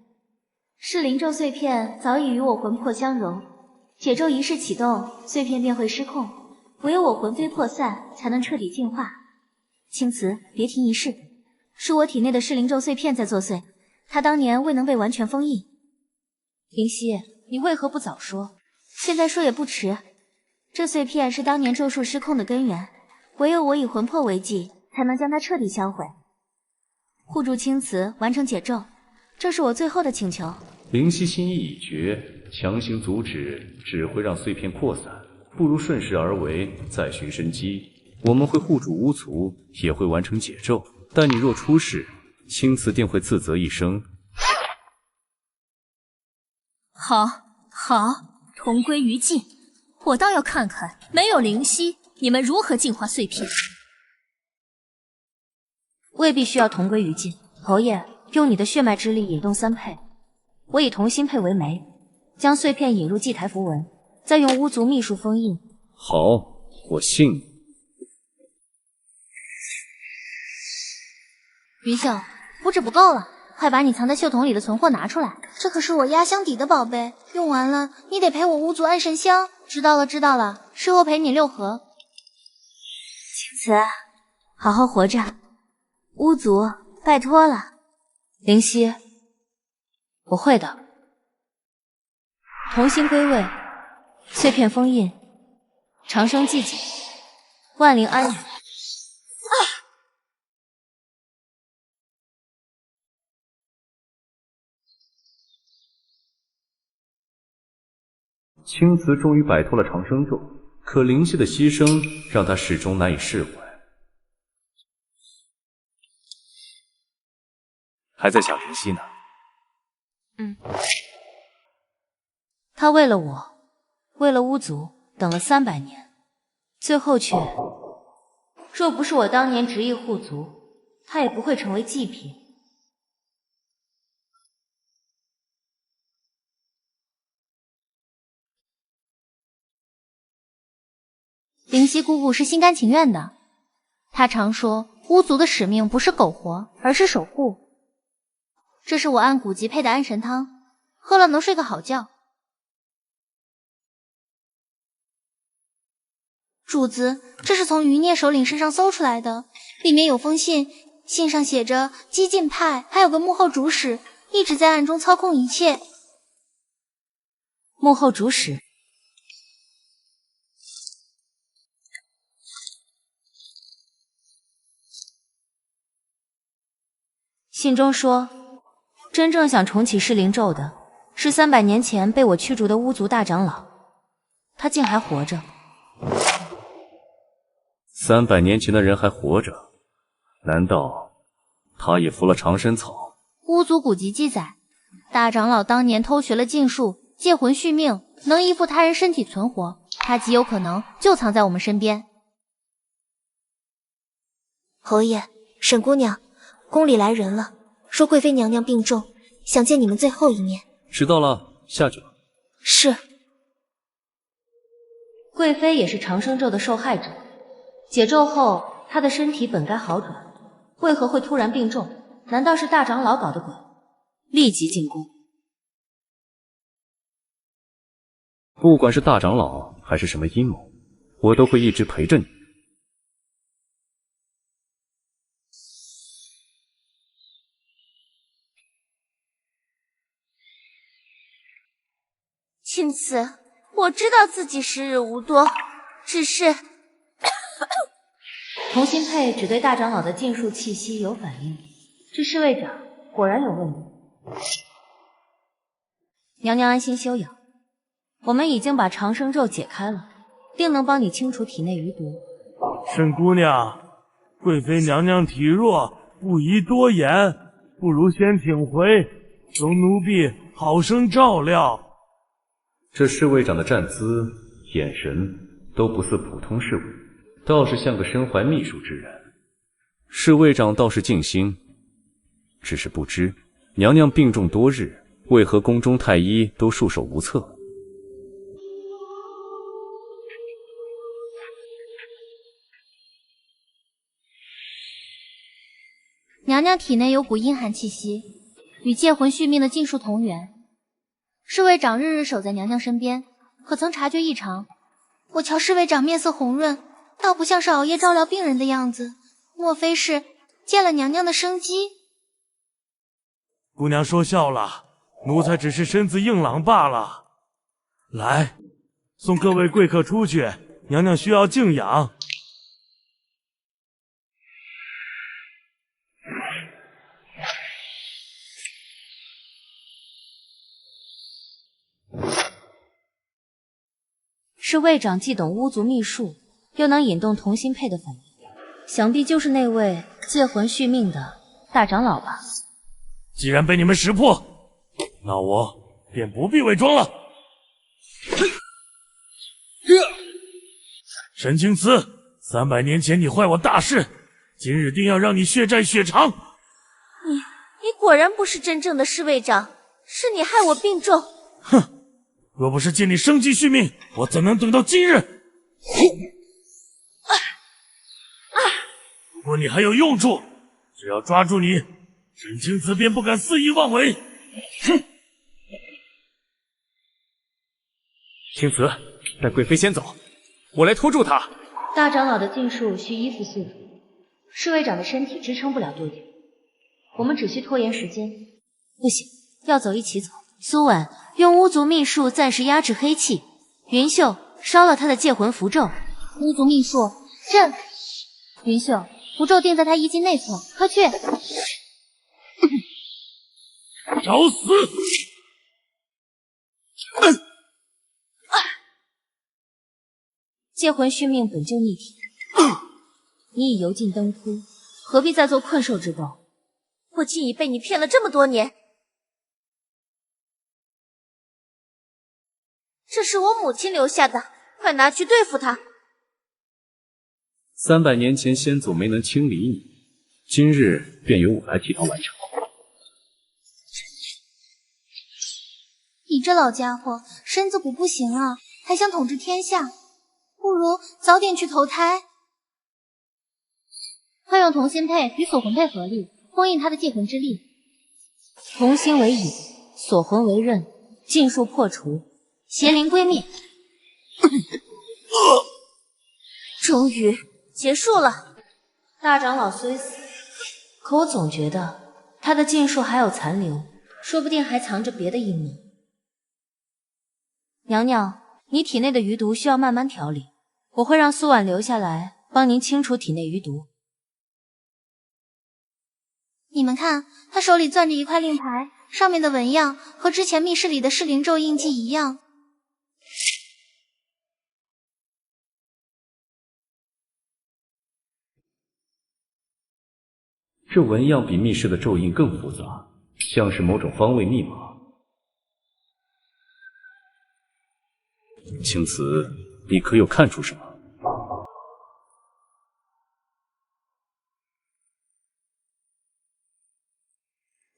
噬灵咒碎片早已与我魂魄相融，解咒仪式启动，碎片便会失控，唯有我魂飞魄散，才能彻底净化。青瓷，别停仪式，是我体内的噬灵咒碎片在作祟，它当年未能被完全封印。灵犀，你为何不早说？现在说也不迟。这碎片是当年咒术失控的根源，唯有我以魂魄为祭，才能将它彻底销毁。护住青瓷，完成解咒，这是我最后的请求。灵犀心意已决，强行阻止只会让碎片扩散，不如顺势而为，再寻生机。我们会护住巫族，也会完成解咒，但你若出事，青瓷定会自责一生。好，同归于尽。我倒要看看，没有灵犀，你们如何净化碎片？未必需要同归于尽。侯爷，用你的血脉之力引动三配，我以同心配为媒，将碎片引入祭台符文，再用巫族秘术封印。好，我信你。云秀，符纸不够了，快把你藏在袖筒里的存货拿出来。这可是我压箱底的宝贝，用完了你得陪我巫族安神香。知道了，事后陪你6盒。青瓷，好好活着，巫族拜托了。灵犀，我会的。同心归位，碎片封印，长生寂静，万灵安宁。青瓷终于摆脱了长生咒，可灵犀的牺牲让他始终难以释怀。还在想灵犀呢？他为了我，为了巫族，等了300年，最后却……若不是我当年执意护族，他也不会成为祭品。灵犀姑姑是心甘情愿的，她常说巫族的使命不是苟活，而是守护。这是我按古籍配的安神汤，喝了能睡个好觉。主子，这是从余孽首领身上搜出来的，里面有封信，信上写着激进派还有个幕后主使，一直在暗中操控一切。幕后主使？信中说，真正想重启噬灵咒的是300年前被我驱逐的巫族大长老，他竟还活着。300年前的人还活着，难道他也服了长生草？巫族古籍记载，大长老当年偷学了禁术，借魂续命，能依附他人身体存活，他极有可能就藏在我们身边。侯爷，沈姑娘，宫里来人了，说贵妃娘娘病重，想见你们最后一面。知道了，下去吧。是。贵妃也是长生咒的受害者，解咒后她的身体本该好转，为何会突然病重？难道是大长老搞的鬼？立即进宫！不管是大长老还是什么阴谋，我都会一直陪着你。青瓷，我知道自己时日无多，只是童心佩只对大长老的禁术气息有反应，这侍卫长果然有问题。娘娘安心休养，我们已经把长生咒解开了，定能帮你清除体内余毒。沈姑娘，贵妃娘娘体弱，不宜多言，不如先请回，容奴婢好生照料。这侍卫长的站姿、眼神都不似普通侍卫，倒是像个身怀秘术之人。侍卫长倒是静心，只是不知娘娘病重多日，为何宫中太医都束手无策？娘娘体内有股阴寒气息，与借魂续命的禁术同源。侍卫长日日守在娘娘身边，可曾察觉异常？我瞧侍卫长面色红润，倒不像是熬夜照料病人的样子，莫非是借了娘娘的生机？姑娘说笑了，奴才只是身子硬朗罢了。来，送各位贵客出去，娘娘需要静养。侍卫长既懂巫族秘术，又能引动童心佩的反应，想必就是那位借魂续命的大长老吧。既然被你们识破，那我便不必伪装了。沈清慈，300年前你坏我大事，今日定要让你血债血偿。你果然不是真正的侍卫长，是你害我病重。哼！若不是借你生机续命，我怎能等到今日？如果你还有用处，只要抓住你，沈清慈便不敢肆意妄为。哼！青瓷，带贵妃先走，我来拖住她。大长老的禁术需依附宿主，侍卫长的身体支撑不了多久，我们只需拖延时间。不行，要走一起走。苏婉用巫族秘术暂时压制黑气，云秀烧了他的借魂符咒。巫族秘术朕，云秀，符咒定在他衣襟内侧，快去！找死！借魂续命本就逆体，你已油尽灯枯，何必再做困兽之斗？我竟已被你骗了这么多年。这是我母亲留下的，快拿去对付他。300年前先祖没能清理你，今日便由我来替他完成。你这老家伙身子骨不行啊，还想统治天下，不如早点去投胎。快用童心佩与锁魂佩合力，封印他的借魂之力。童心为引，锁魂为刃，禁术破除，邪灵归灭。终于结束了。大长老虽死，可我总觉得他的禁术还有残留，说不定还藏着别的阴谋。娘娘，你体内的余毒需要慢慢调理，我会让苏婉留下来帮您清除体内余毒。你们看，他手里攥着一块令牌，上面的纹样和之前密室里的噬灵咒印记一样。这纹样比密室的咒印更复杂，像是某种方位密码。青瓷，你可有看出什么？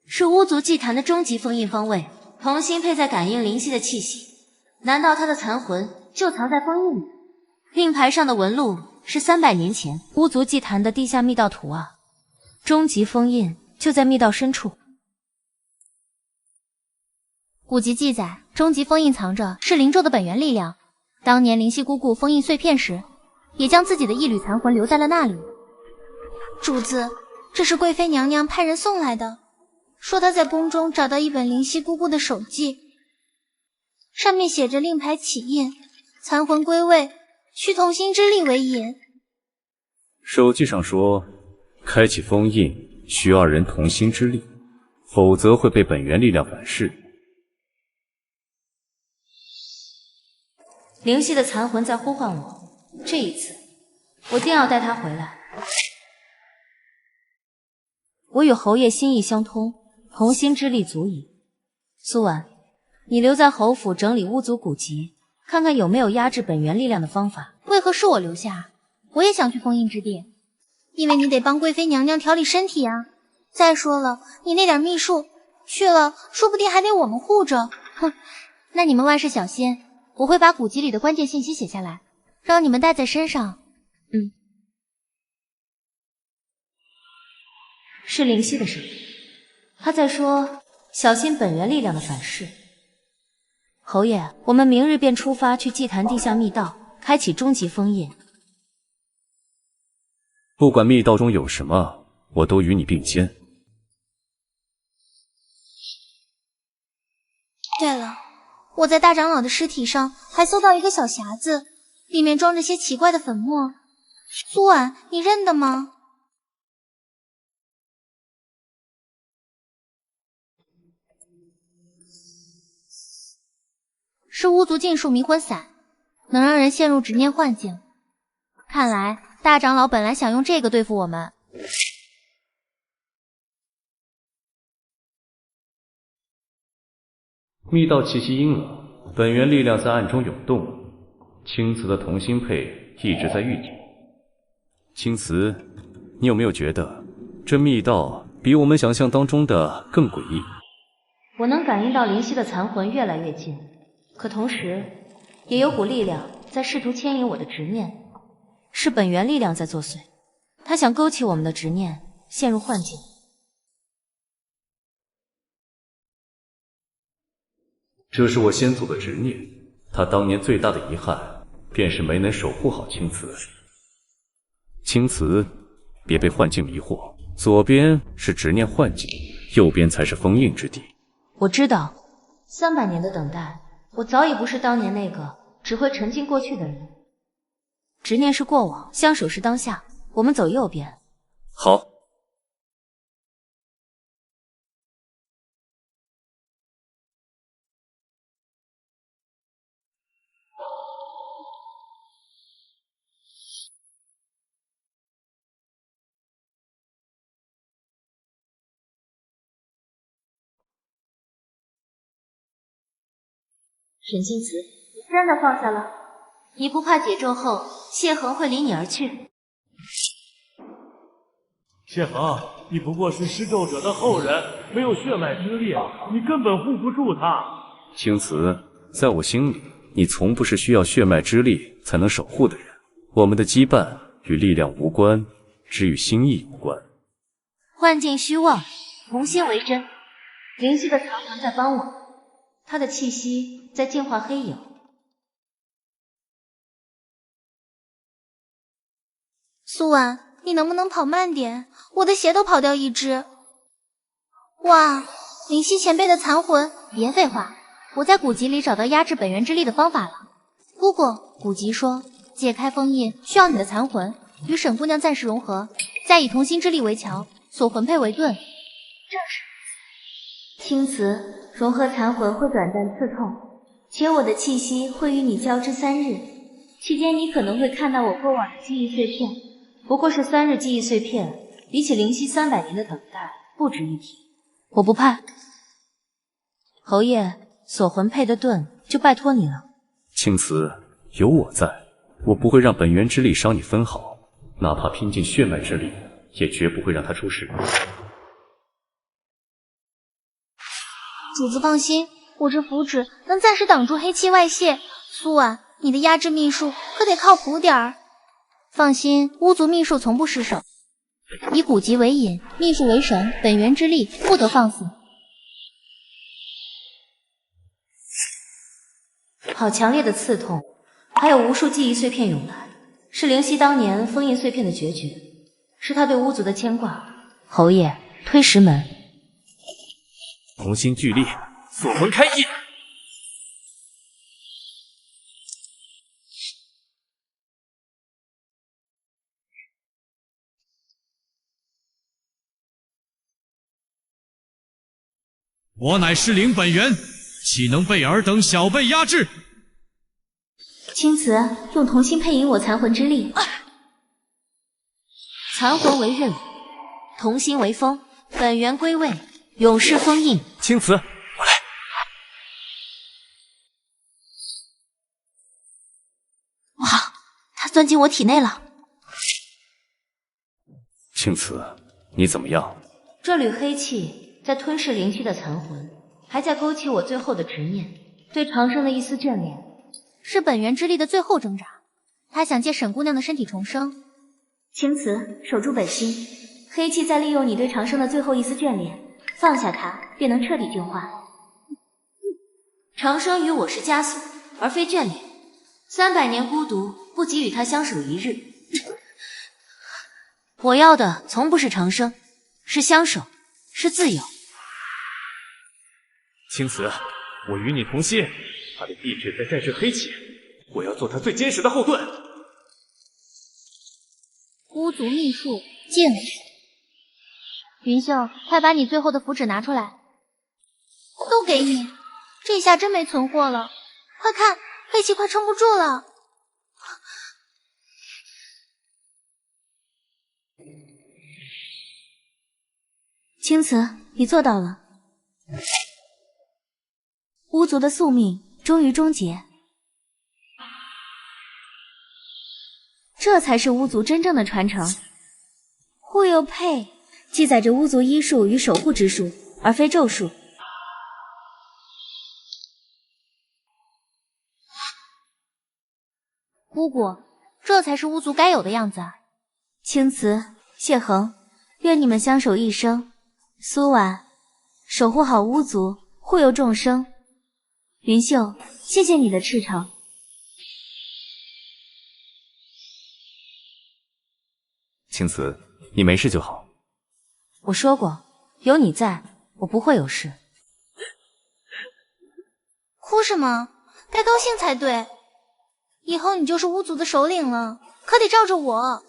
是巫族祭坛的终极封印方位，童心佩在感应灵犀的气息。难道他的残魂就藏在封印里？令牌上的纹路是300年前巫族祭坛的地下密道图啊！终极封印就在密道深处。古籍记载，终极封印藏着是灵咒的本源力量。当年灵犀姑姑封印碎片时，也将自己的一缕残魂留在了那里。主子，这是贵妃娘娘派人送来的，说她在宫中找到一本灵犀姑姑的手记，上面写着令牌起印，残魂归位，需同心之力为引。手记上说，开启封印需2人同心之力，否则会被本源力量反噬。灵犀的残魂在呼唤我，这一次我定要带他回来。我与侯爷心意相通，同心之力足矣。苏婉，你留在侯府整理巫族古籍，看看有没有压制本源力量的方法。为何是我留下？我也想去封印之地，因为你得帮贵妃娘娘调理身体啊。再说了，你那点秘术去了，说不定还得我们护着。哼，那你们万事小心。我会把古籍里的关键信息写下来，让你们带在身上。是灵犀的声音，他在说小心本源力量的反噬。侯爷，我们明日便出发去祭坛地下密道，开启终极封印。不管密道中有什么，我都与你并肩。对了，我在大长老的尸体上还搜到一个小匣子，里面装着些奇怪的粉末。苏婉，你认得吗？是巫族禁术迷魂散，能让人陷入执念幻境。看来大长老本来想用这个对付我们。密道气息阴冷，本源力量在暗中涌动，青瓷的同心配一直在预定。青瓷，你有没有觉得这密道比我们想象当中的更诡异？我能感应到灵犀的残魂越来越近，可同时也有股力量在试图牵引我的执念，是本源力量在作祟，他想勾起我们的执念，陷入幻境。这是我先祖的执念，他当年最大的遗憾便是没能守护好青瓷。青瓷，别被幻境迷惑，左边是执念幻境，右边才是封印之地。我知道，300年的等待，我早已不是当年那个只会沉浸过去的人。执念是过往，相守是当下，我们走右边。好。沈清慈，你真的放下了？你不怕解咒后谢恒会离你而去？谢恒，你不过是施咒者的后人，没有血脉之力，你根本护不住他。青瓷，在我心里，你从不是需要血脉之力才能守护的人。我们的羁绊与力量无关，只与心意无关。幻境虚妄，同心为真。灵犀的残魂在帮我，他的气息在净化黑影。苏婉，你能不能跑慢点？我的鞋都跑掉一只。哇，灵犀前辈的残魂！别废话，我在古籍里找到压制本源之力的方法了。姑姑，古籍说解开封印需要你的残魂与沈姑娘暂时融合，再以同心之力为桥，所魂配为盾。正是青瓷融合残魂会短暂刺痛，且我的气息会与你交织3日，期间你可能会看到我过往的记忆碎片，不过是3日记忆碎片，比起灵犀300年的等待不值一提。我不怕。侯爷，锁魂配的盾就拜托你了。青瓷，有我在，我不会让本源之力伤你分毫，哪怕拼尽血脉之力，也绝不会让他出事。主子放心，我这符纸能暂时挡住黑气外泄。苏婉，你的压制秘术可得靠谱点儿。放心，巫族秘术从不失手。以古籍为引，秘术为绳，本源之力不得放肆。好强烈的刺痛，还有无数记忆碎片涌来，是灵犀当年封印碎片的决绝，是他对巫族的牵挂。侯爷，推石门。同心聚力，锁魂开印。我乃失灵本源，岂能被尔等小辈压制？青瓷用同心配引我残魂之力，残魂为刃，同心为锋，本源归位，永世封印。青瓷，我来。哇，它钻进我体内了。青瓷，你怎么样？这缕黑气在吞噬灵犀的残魂，还在勾起我最后的执念，对长生的一丝眷恋。是本源之力的最后挣扎，他想借沈姑娘的身体重生。青瓷，守住本心，黑气在利用你对长生的最后一丝眷恋，放下它，便能彻底净化。长生与我是枷锁，而非眷恋。300年孤独，不及与他相守一日。我要的从不是长生，是相守，是自由。青瓷，我与你同心。他的意志在战胜黑气，我要做他最坚实的后盾。巫族秘术进。云秀，快把你最后的符纸拿出来。都给你，这下真没存货了。快看，黑气快撑不住了。青瓷，你做到了。巫族的宿命终于终结，这才是巫族真正的传承。护佑佩记载着巫族医术与守护之术，而非咒术。姑姑，这才是巫族该有的样子啊！青瓷、谢恒，愿你们相守一生。苏婉，守护好巫族，护佑众生。云秀，谢谢你的赤诚。青瓷，你没事就好。我说过，有你在，我不会有事。哭什么？该高兴才对。以后你就是巫族的首领了，可得罩着我。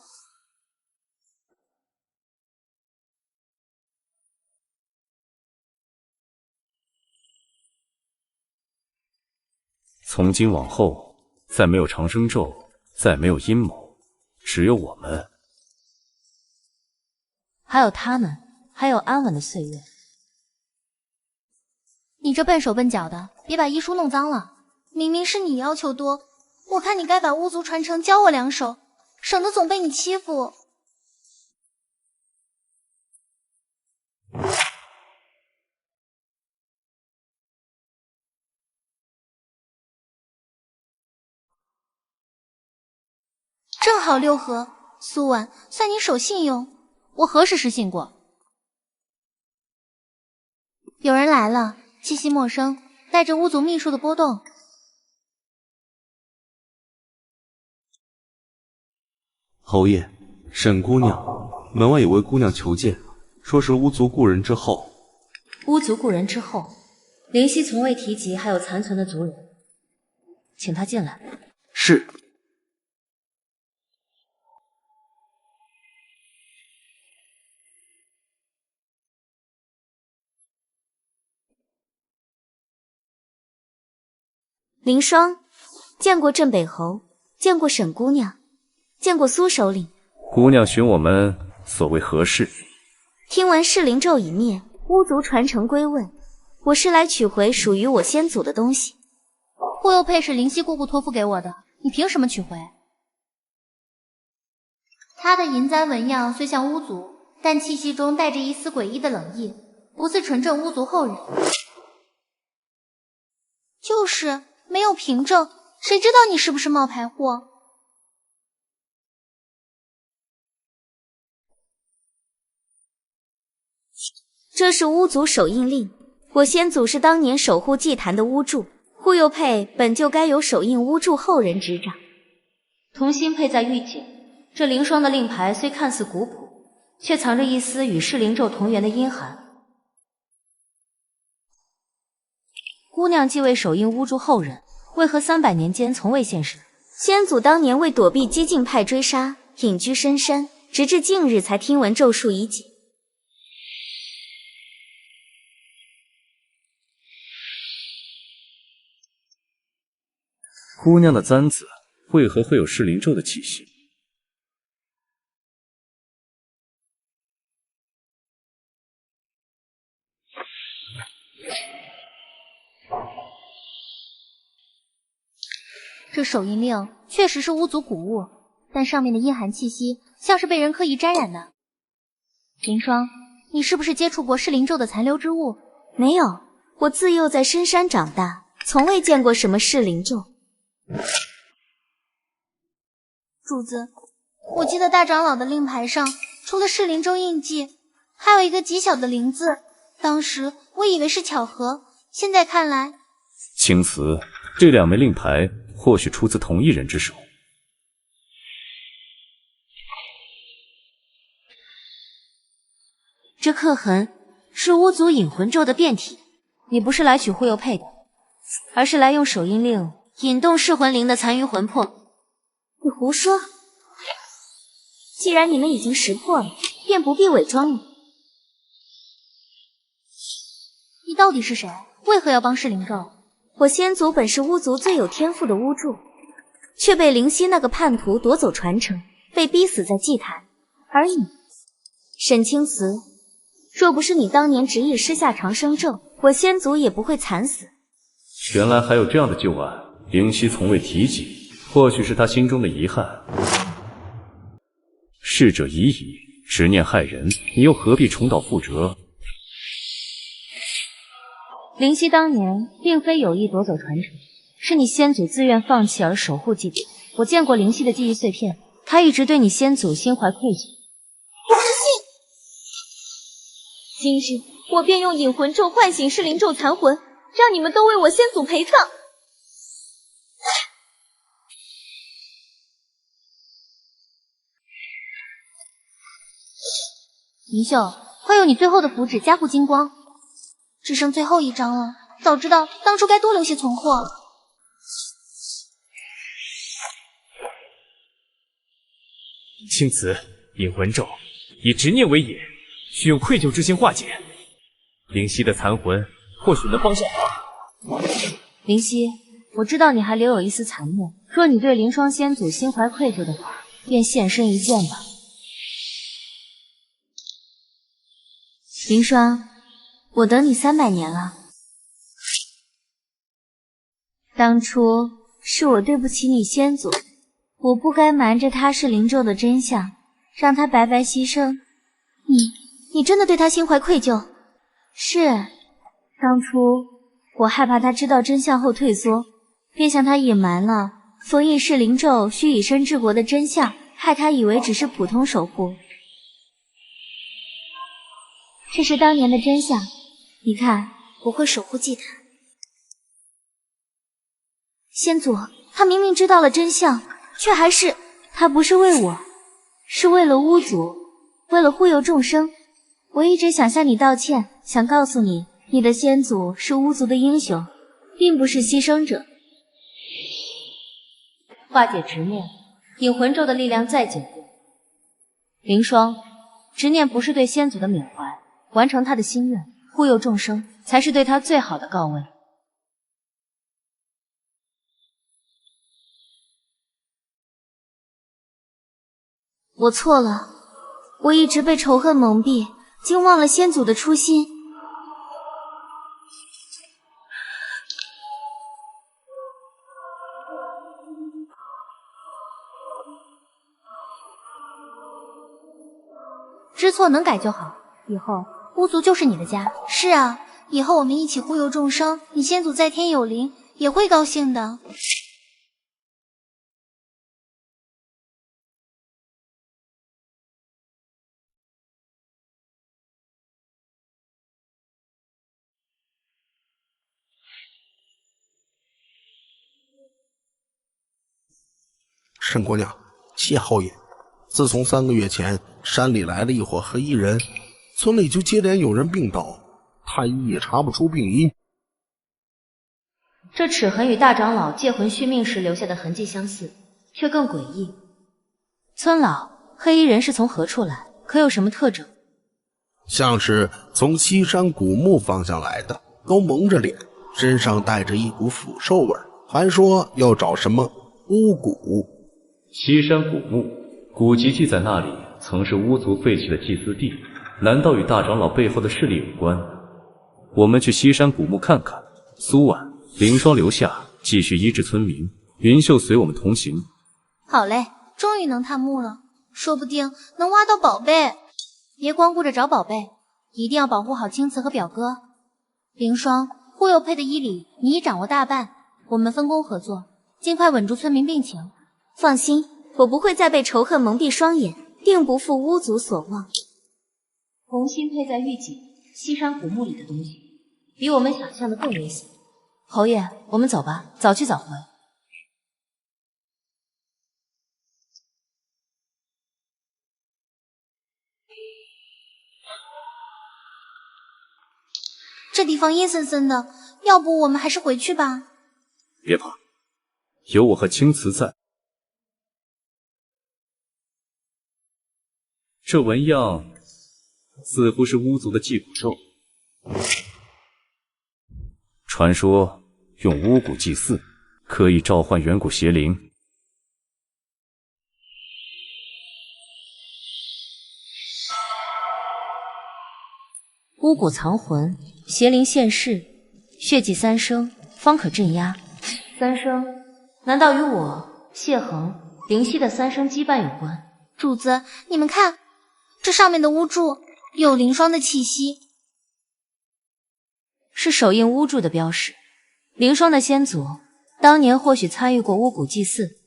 从今往后，再没有长生咒，再没有阴谋，只有我们。还有他们，还有安稳的岁月。你这笨手笨脚的，别把医书弄脏了。明明是你要求多，我看你该把巫族传承教我2手，省得总被你欺负。正好6合，苏婉，算你守信用。我何时失信过？有人来了，气息陌生，带着巫族秘术的波动。侯爷，沈姑娘，门外有位姑娘求见，说是巫族故人之后。巫族故人之后，灵犀从未提及还有残存的族人，请他进来。是。凌霜，见过镇北侯，见过沈姑娘，见过苏首领。姑娘寻我们所为何事？听闻噬灵咒已灭，巫族传承归位，我是来取回属于我先祖的东西。护佑佩是灵犀姑姑托付给我的，你凭什么取回？她的银簪纹样虽像巫族，但气息中带着一丝诡异的冷意，不似纯正巫族后人。就是没有凭证，谁知道你是不是冒牌货？这是巫族手印令，我先祖是当年守护祭坛的巫祝，护佑佩本就该有手印巫祝后人执掌。同心佩在玉简，这凌霜的令牌虽看似古朴，却藏着一丝与噬灵咒同源的阴寒。姑娘既为手印巫祝后人，为何300年间从未现身？先祖当年为躲避激进派追杀，隐居深山，直至近日才听闻咒术已解。姑娘的簪子为何会有噬灵咒的气息？这手印令确实是巫族古物，但上面的阴寒气息像是被人刻意沾染的。凌霜，你是不是接触过噬灵咒的残留之物？没有，我自幼在深山长大，从未见过什么噬灵咒。主子，我记得大长老的令牌上除了噬灵咒印记，还有一个极小的灵字，当时我以为是巧合，现在看来，青瓷，这2枚令牌或许出自同一人之手。这刻痕是巫族引魂咒的变体，你不是来取护佑佩的，而是来用手印令引动噬魂灵的残余魂魄。你胡说！既然你们已经识破了，便不必伪装了。你到底是谁？为何要帮噬灵咒？我先祖本是巫族最有天赋的巫祝，却被灵犀那个叛徒夺走传承，被逼死在祭坛。而你，沈青瓷，若不是你当年执意施下长生咒，我先祖也不会惨死。原来还有这样的旧案，灵犀从未提及，或许是他心中的遗憾。逝者已矣，执念害人，你又何必重蹈覆辙？灵犀当年并非有意夺走传承，是你先祖自愿放弃而守护祭典。我见过灵犀的记忆碎片，他一直对你先祖心怀愧疚。我不信！今日我便用引魂咒唤醒噬灵咒残魂，让你们都为我先祖陪葬。云秀，快用你最后的符纸加护金光，只剩最后一张了。早知道当初该多留些存货。青瓷，引魂咒以执念为引，需用愧疚之心化解。灵犀的残魂或许能帮上忙。灵犀，我知道你还留有一丝残念，若你对凌霜先祖心怀愧疚的话，便现身一见吧。凌霜，我等你300年了。当初是我对不起你先祖，我不该瞒着他是灵咒的真相，让他白白牺牲。你真的对他心怀愧疚？是，当初我害怕他知道真相后退缩，便向他隐瞒了封印噬灵咒需以身治国的真相，害他以为只是普通守护。这是当年的真相，你看，我会守护祭坛。先祖，他明明知道了真相，却还是……他不是为我，是为了巫族，为了护佑众生。我一直想向你道歉，想告诉你，你的先祖是巫族的英雄，并不是牺牲者。化解执念，引魂咒的力量再简单。凌霜，执念不是对先祖的缅怀，完成他的心愿，护佑众生，才是对他最好的告慰。我错了，我一直被仇恨蒙蔽，竟忘了先祖的初心。知错能改就好，以后巫族就是你的家。是啊，以后我们一起护佑众生，你先祖在天有灵，也会高兴的。沈姑娘，谢侯爷，自从3个月前山里来了一伙黑衣人，村里就接连有人病倒，太医也查不出病因。这齿痕与大长老借魂续命时留下的痕迹相似，却更诡异。村老，黑衣人是从何处来？可有什么特征？像是从西山古墓方向来的，都蒙着脸，身上带着一股腐臭味，还说要找什么巫蛊。西山古墓，古籍记载那里曾是巫族废弃的祭祀地，难道与大长老背后的势力有关？我们去西山古墓看看。苏婉、凌霜留下，继续医治村民。云秀随我们同行。好嘞，终于能探墓了，说不定能挖到宝贝。别光顾着找宝贝，一定要保护好青瓷和表哥。凌霜，忽悠配的医理你已掌握大半，我们分工合作，尽快稳住村民病情。放心，我不会再被仇恨蒙蔽双眼，定不负巫族所望。红心佩在玉脊西山古墓里的东西，比我们想象的更危险。侯爷，我们走吧，早去早回。这地方阴森森的，要不我们还是回去吧。别怕，有我和青瓷在。这纹样似乎是巫族的祭蛊咒，传说用巫蛊祭祀，可以召唤远古邪灵。巫蛊藏魂，邪灵现世，血祭3声，方可镇压。3声，难道与我谢恒、灵犀的3声羁绊有关？主子，你们看，这上面的巫柱有凌霜的气息，是手印巫柱的标识。凌霜的先祖当年或许参与过巫蛊祭祀。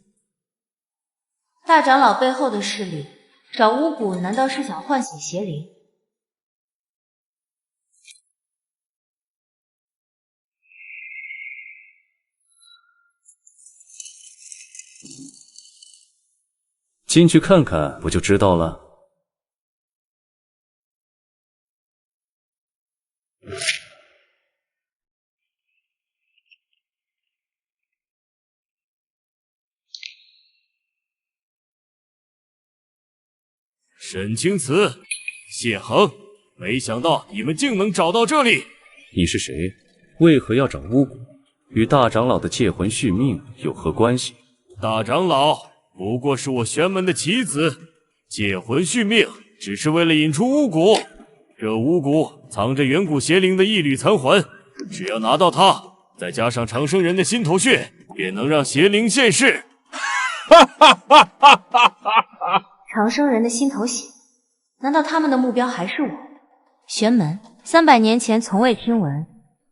大长老背后的势力找巫蛊，难道是想唤醒邪灵？进去看看不就知道了。沈清慈、谢恒，没想到你们竟能找到这里。你是谁？为何要找巫蛊？与大长老的借魂续命有何关系？大长老不过是我玄门的棋子，借魂续命只是为了引出巫蛊。这巫蛊藏着远古邪灵的一缕残魂，只要拿到它，再加上长生人的心头血，便能让邪灵现世。哈哈哈哈哈哈！长生人的心头血，难道他们的目标还是我？玄门300年前从未听闻，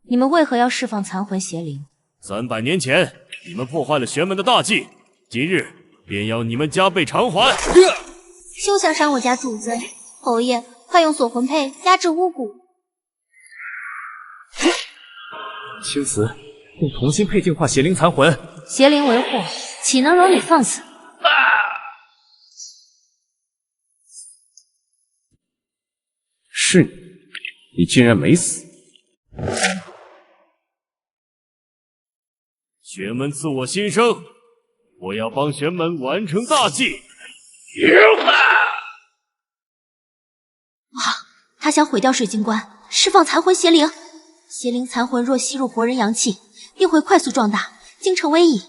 你们为何要释放残魂邪灵？300年前，你们破坏了玄门的大计，今日便要你们加倍偿还！休想伤我家主子！侯爷，快用锁魂佩压制巫蛊。青瓷，用同心佩净化邪灵残魂。邪灵为祸，岂能容你放肆？是你，你竟然没死！玄门赐我新生，我要帮玄门完成大计。哇！他想毁掉水晶棺，释放残魂邪灵。邪灵残魂若吸入活人阳气，定会快速壮大，京城危矣。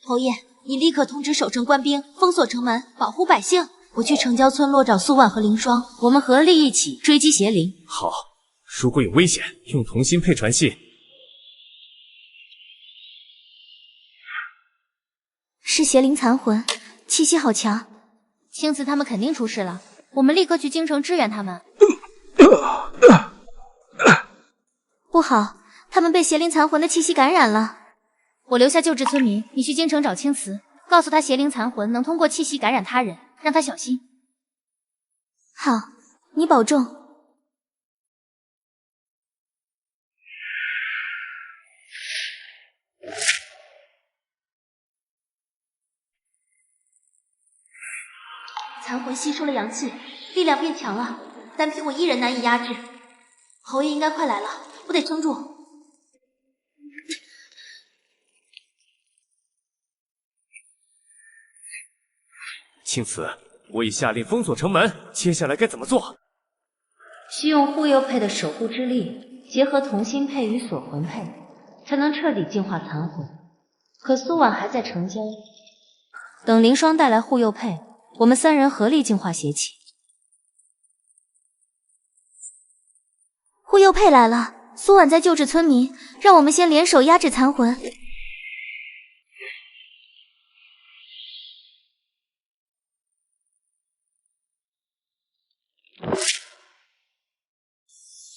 侯爷，你立刻通知守城官兵封锁城门，保护百姓。我去城郊村落找苏婉和凌霜，我们合力一起追击邪灵。好，如果有危险，用同心佩传信。是邪灵残魂，气息好强。青瓷他们肯定出事了，我们立刻去京城支援他们。不好，他们被邪灵残魂的气息感染了。我留下救治村民，你去京城找青瓷，告诉他邪灵残魂能通过气息感染他人，让他小心。好，你保重。残魂吸收了阳气，力量变强了，单凭我一人难以压制。侯爷应该快来了，我得撑住。青瓷，我已下令封锁城门，接下来该怎么做？需用护佑佩的守护之力，结合同心佩与锁魂佩，才能彻底净化残魂。可苏婉还在城郊，等凌霜带来护佑佩，我们三人合力净化邪气。护佑佩来了，苏婉在救治村民，让我们先联手压制残魂。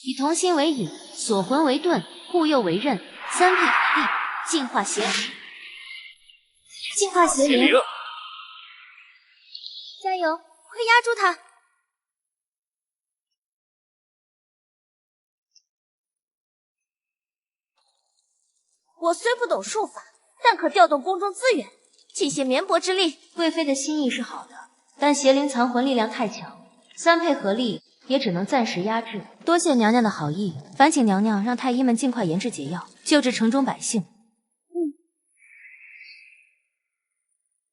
以同心为引，锁魂为盾，护佑为刃，三配合力，净化邪灵。净化邪灵，加油，快压住他！我虽不懂术法，但可调动宫中资源，尽些绵薄之力。贵妃的心意是好的，但邪灵残魂力量太强，三配合力也只能暂时压制。多谢娘娘的好意，烦请娘娘让太医们尽快研制解药，救治城中百姓。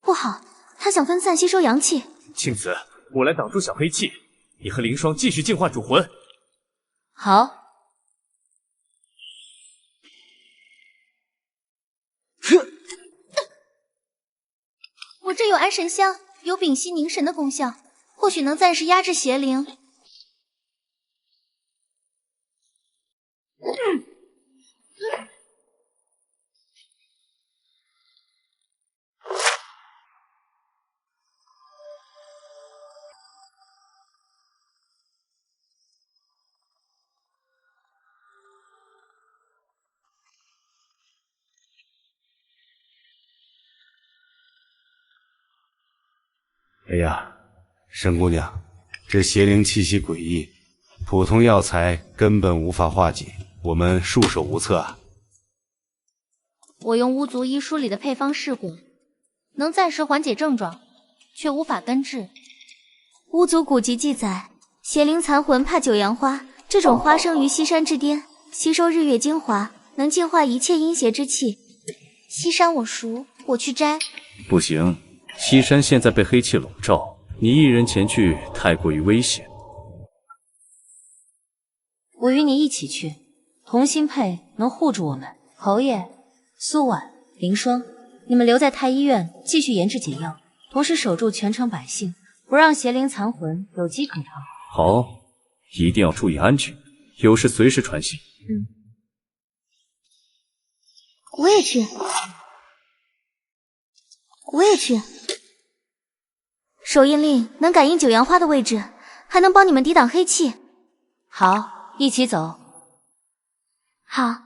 不好，他想分散吸收阳气。青瓷，我来挡住小黑气，你和凌霜继续净化主魂。好。我这有安神香，有屏息凝神的功效，或许能暂时压制邪灵。哎呀，沈姑娘，这邪灵气息诡异，普通药材根本无法化解，我们束手无策啊。我用巫族医书里的配方试过，能暂时缓解症状，却无法根治。巫族古籍记载，邪灵残魂怕九阳花，这种花生于西山之巅，吸收日月精华，能净化一切阴邪之气。西山我熟，我去摘。不行，西山现在被黑气笼罩，你一人前去太过于危险。我与你一起去，同心佩能护住我们。侯爷、苏婉、凌霜，你们留在太医院继续研制解药，同时守住全城百姓，不让邪灵残魂有机可乘。好，一定要注意安全，有事随时传信。我也去。我也去。手印令能感应九阳花的位置，还能帮你们抵挡黑气。好，一起走。好。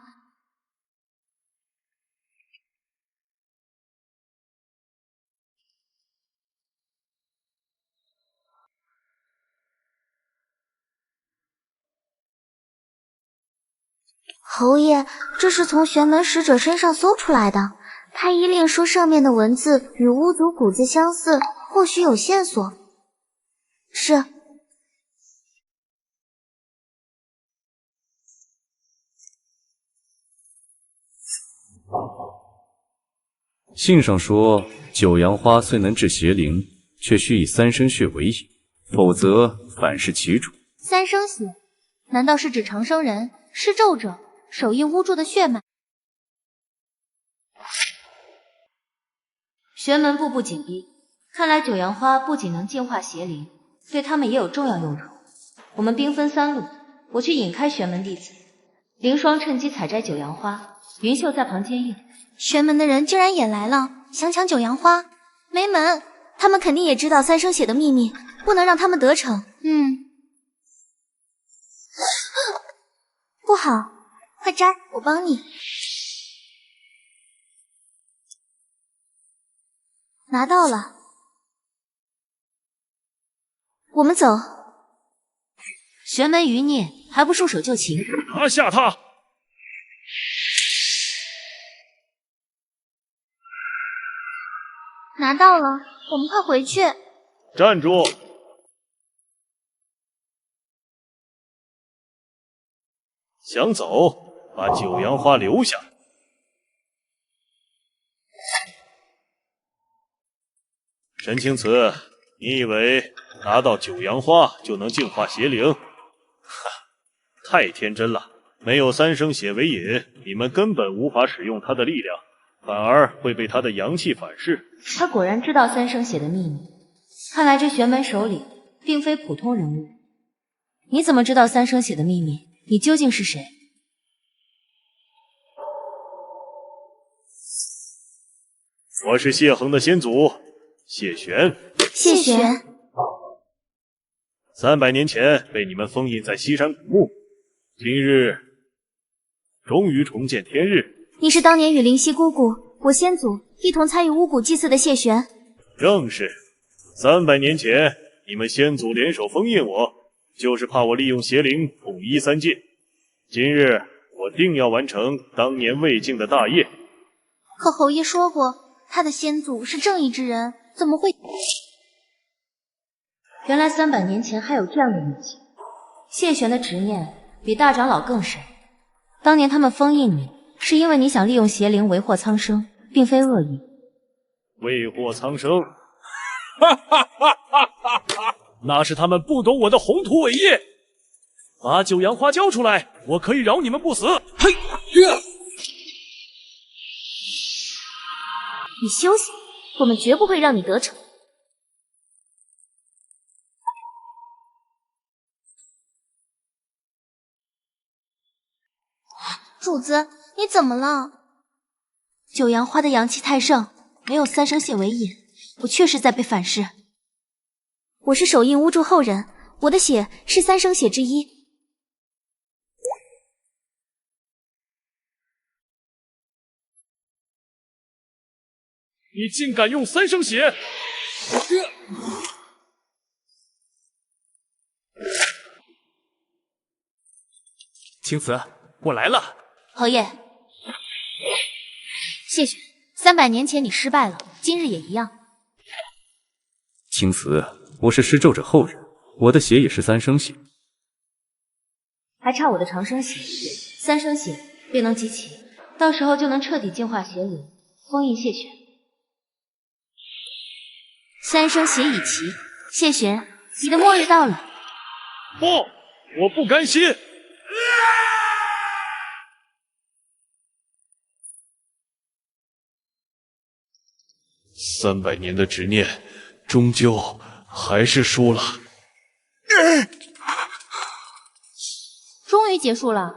侯爷，这是从玄门使者身上搜出来的。太医令说上面的文字与巫族古字相似，或许有线索。是。信上说，九阳花虽能治邪灵，却需以三生穴为引，否则反噬其主。三生穴，难道是指长生人、施咒者手印巫祝的血脉？玄门步步紧逼，看来九阳花不仅能净化邪灵，对他们也有重要用处。我们兵分三路，我去引开玄门弟子，凌霜趁机采摘九阳花，云秀在旁接应。玄门的人竟然也来了，想抢九阳花，没门！他们肯定也知道三生血的秘密，不能让他们得逞。不好，快摘，我帮你。拿到了，我们走。玄门余孽还不束手就擒！拿下他！拿到了，我们快回去。站住！想走，把九阳花留下。沈青瓷，你以为拿到九阳花就能净化邪灵？哈，太天真了！没有三生血为引，你们根本无法使用它的力量，反而会被它的阳气反噬。他果然知道三生血的秘密，看来这玄门首领并非普通人物。你怎么知道三生血的秘密？你究竟是谁？我是谢衡的先祖谢玄。谢玄300年前被你们封印在西山古墓，今日终于重见天日。你是当年与灵犀姑姑、我先祖一同参与巫蛊祭祀的谢玄？正是。300年前，你们先祖联手封印我，就是怕我利用邪灵统一三界。今日我定要完成当年魏晋的大业。可侯爷说过，他的先祖是正义之人，怎么会？原来300年前还有这样的秘籍。谢玄的执念比大长老更深。当年他们封印你，是因为你想利用邪灵为祸苍生，并非恶意。为祸苍生？哈哈哈哈哈！那是他们不懂我的宏图伟业。把九阳花交出来，我可以饶你们不死。嘿，你休息，我们绝不会让你得逞。主子，你怎么了？九阳花的阳气太盛，没有三生血为引，我确实在被反噬。我是手印巫祝后人，我的血是三生血之一。你竟敢用三生血！青瓷，我来了。侯爷，谢玄，300年前你失败了，今日也一样。青瓷，我是施咒者后人，我的血也是三生血，还差我的长生血，三生血便能集齐，到时候就能彻底净化邪灵，封印谢玄。三生血已齐，谢玄，你的末日到了。不，我不甘心。300年的执念，终究还是输了。终于结束了。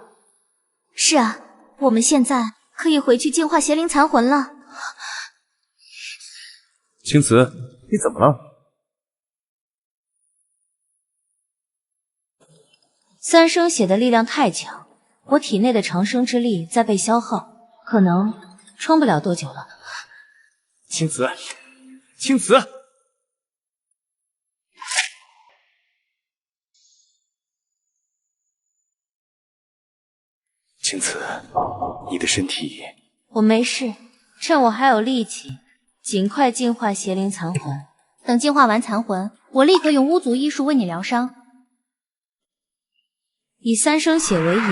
是啊，我们现在可以回去净化邪灵残魂了。青瓷，你怎么了？三生血的力量太强，我体内的长生之力在被消耗，可能撑不了多久了。青瓷，青瓷，青瓷，你的身体……我没事，趁我还有力气，尽快净化邪灵残魂。等净化完残魂，我立刻用巫族医术为你疗伤。以三生血为引，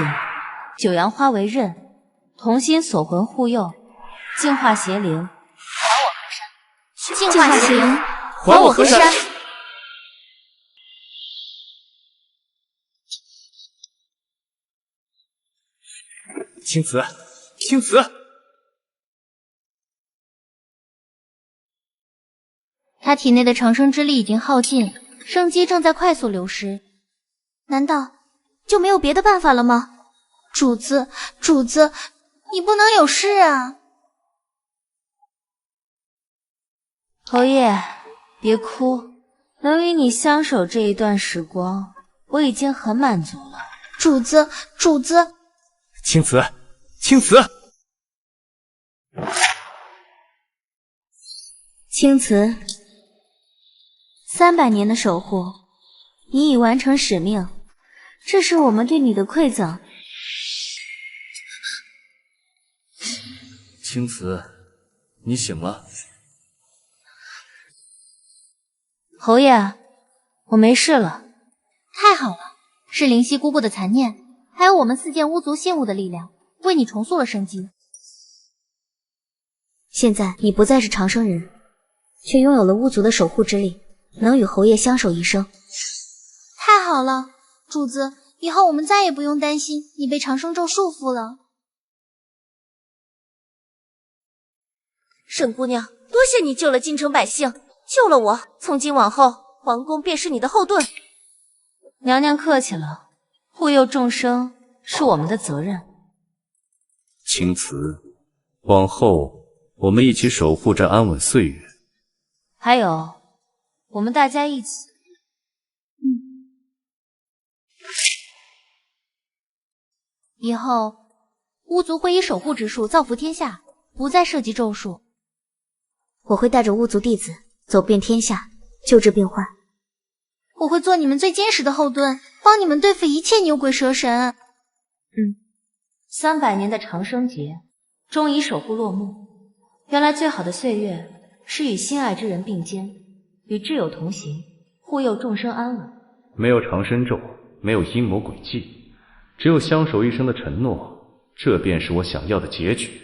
九阳花为刃，同心锁魂护佑，净化邪灵。净化邪灵，还我河山！青瓷，青瓷！他体内的长生之力已经耗尽，生机正在快速流失。难道就没有别的办法了吗？主子，主子，你不能有事啊！侯爷，别哭，能与你相守这一段时光，我已经很满足了。主子，主子，青瓷，青瓷，青瓷，300年的守护，你已完成使命，这是我们对你的馈赠。青瓷，你醒了。侯爷，我没事了。太好了，是灵犀姑姑的残念，还有我们4件巫族信物的力量，为你重塑了生机。现在你不再是长生人，却拥有了巫族的守护之力，能与侯爷相守一生。太好了，主子，以后我们再也不用担心你被长生咒束缚了。沈姑娘，多谢你救了京城百姓，救了我，从今往后，皇宫便是你的后盾。娘娘客气了，护佑众生是我们的责任。青瓷，往后我们一起守护这安稳岁月。还有，我们大家一起。以后，巫族会以守护之术造福天下，不再涉及咒术。我会带着巫族弟子走遍天下，救治病患。我会做你们最坚实的后盾，帮你们对付一切牛鬼蛇神。300年的长生劫终以守护落幕。原来最好的岁月是与心爱之人并肩，与挚友同行，护佑众生安稳。没有长生咒，没有阴谋诡计，只有相守一生的承诺，这便是我想要的结局。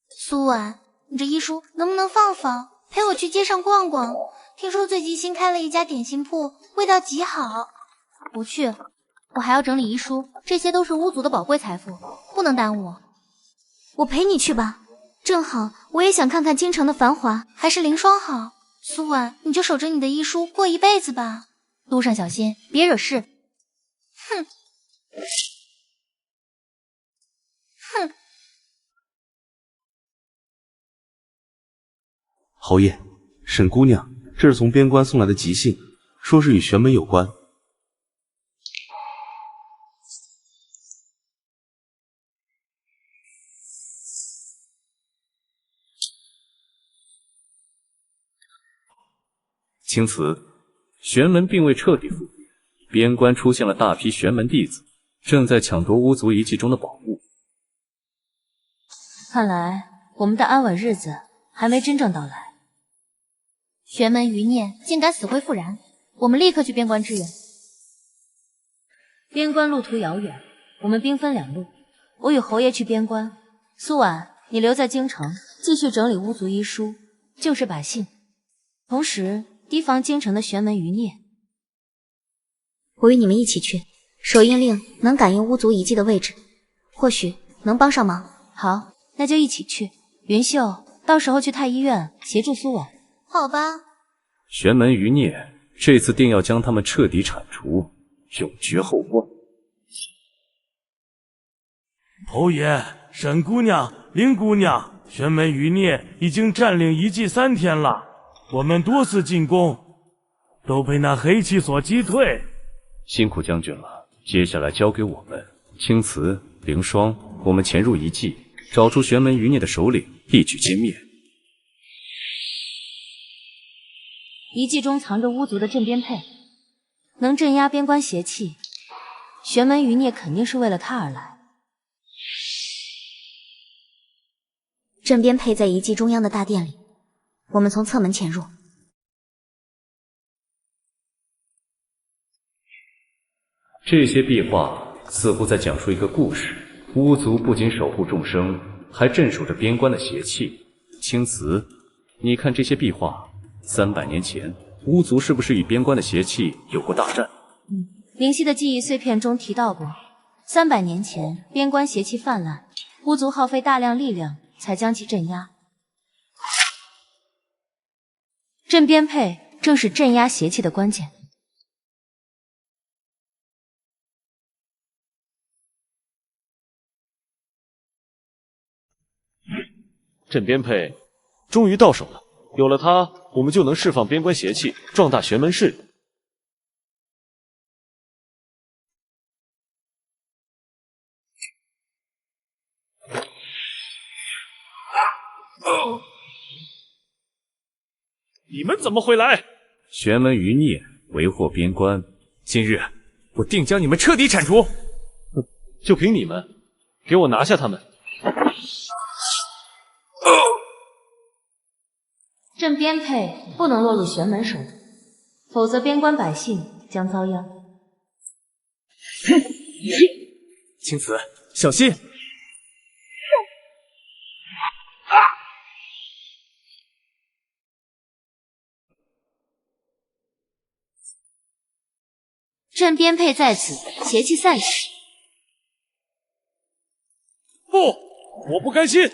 苏婉，你这医书能不能放放，陪我去街上逛逛？听说最近新开了一家点心铺，味道极好。不去，我还要整理医书，这些都是巫族的宝贵财富，不能耽误。我陪你去吧，正好我也想看看京城的繁华。还是凌霜好。苏婉，你就守着你的医书过一辈子吧，路上小心，别惹事。哼。侯爷，沈姑娘，这是从边关送来的急信，说是与玄门有关。青瓷，玄门并未彻底复原，边关出现了大批玄门弟子，正在抢夺巫族遗迹中的宝物。看来我们的安稳日子还没真正到来。玄门余孽竟敢死灰复燃，我们立刻去边关支援。边关路途遥远，我们兵分2路，我与侯爷去边关，苏婉，你留在京城继续整理巫族医书，救治百姓，同时提防京城的玄门余孽。我与你们一起去，手印令能感应巫族遗迹的位置，或许能帮上忙。好，那就一起去。云秀，到时候去太医院协助苏婉。好吧。玄门余孽，这次定要将他们彻底铲除，永绝后患。侯爷、沈姑娘、林姑娘，玄门余孽已经占领遗迹3天了，我们多次进攻，都被那黑气所击退。辛苦将军了，接下来交给我们。青瓷、凌霜，我们潜入遗迹，找出玄门余孽的首领，一举歼灭。遗迹中藏着巫族的镇边佩，能镇压边关邪气。玄门余孽肯定是为了他而来。镇边佩在遗迹中央的大殿里，我们从侧门潜入。这些壁画似乎在讲述一个故事。巫族不仅守护众生，还镇守着边关的邪气。青瓷，你看这些壁画，300年前，巫族是不是与边关的邪气有过大战？灵犀的记忆碎片中提到过，300年前边关邪气泛滥，巫族耗费大量力量才将其镇压。镇边佩正是镇压邪气的关键。镇边佩终于到手了，有了它，我们就能释放边关邪气，壮大玄门势力。你们怎么会来？玄门余孽为祸边关，今日我定将你们彻底铲除。就凭你们，给我拿下他们！镇边佩不能落入玄门手中，否则边关百姓将遭殃。青瓷，小心！朕边配在此，邪气散去。不，我不甘心！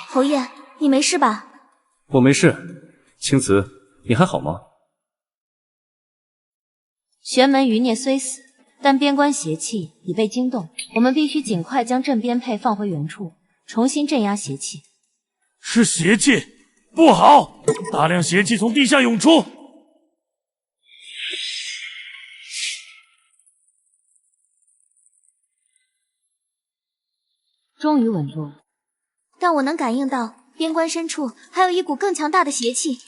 侯爷，你没事吧？我没事。青瓷，你还好吗？玄门余孽虽死，但边关邪气已被惊动，我们必须尽快将镇边配放回原处，重新镇压邪气。是邪气，不好！大量邪气从地下涌出。终于稳住了。但我能感应到边关深处还有一股更强大的邪气，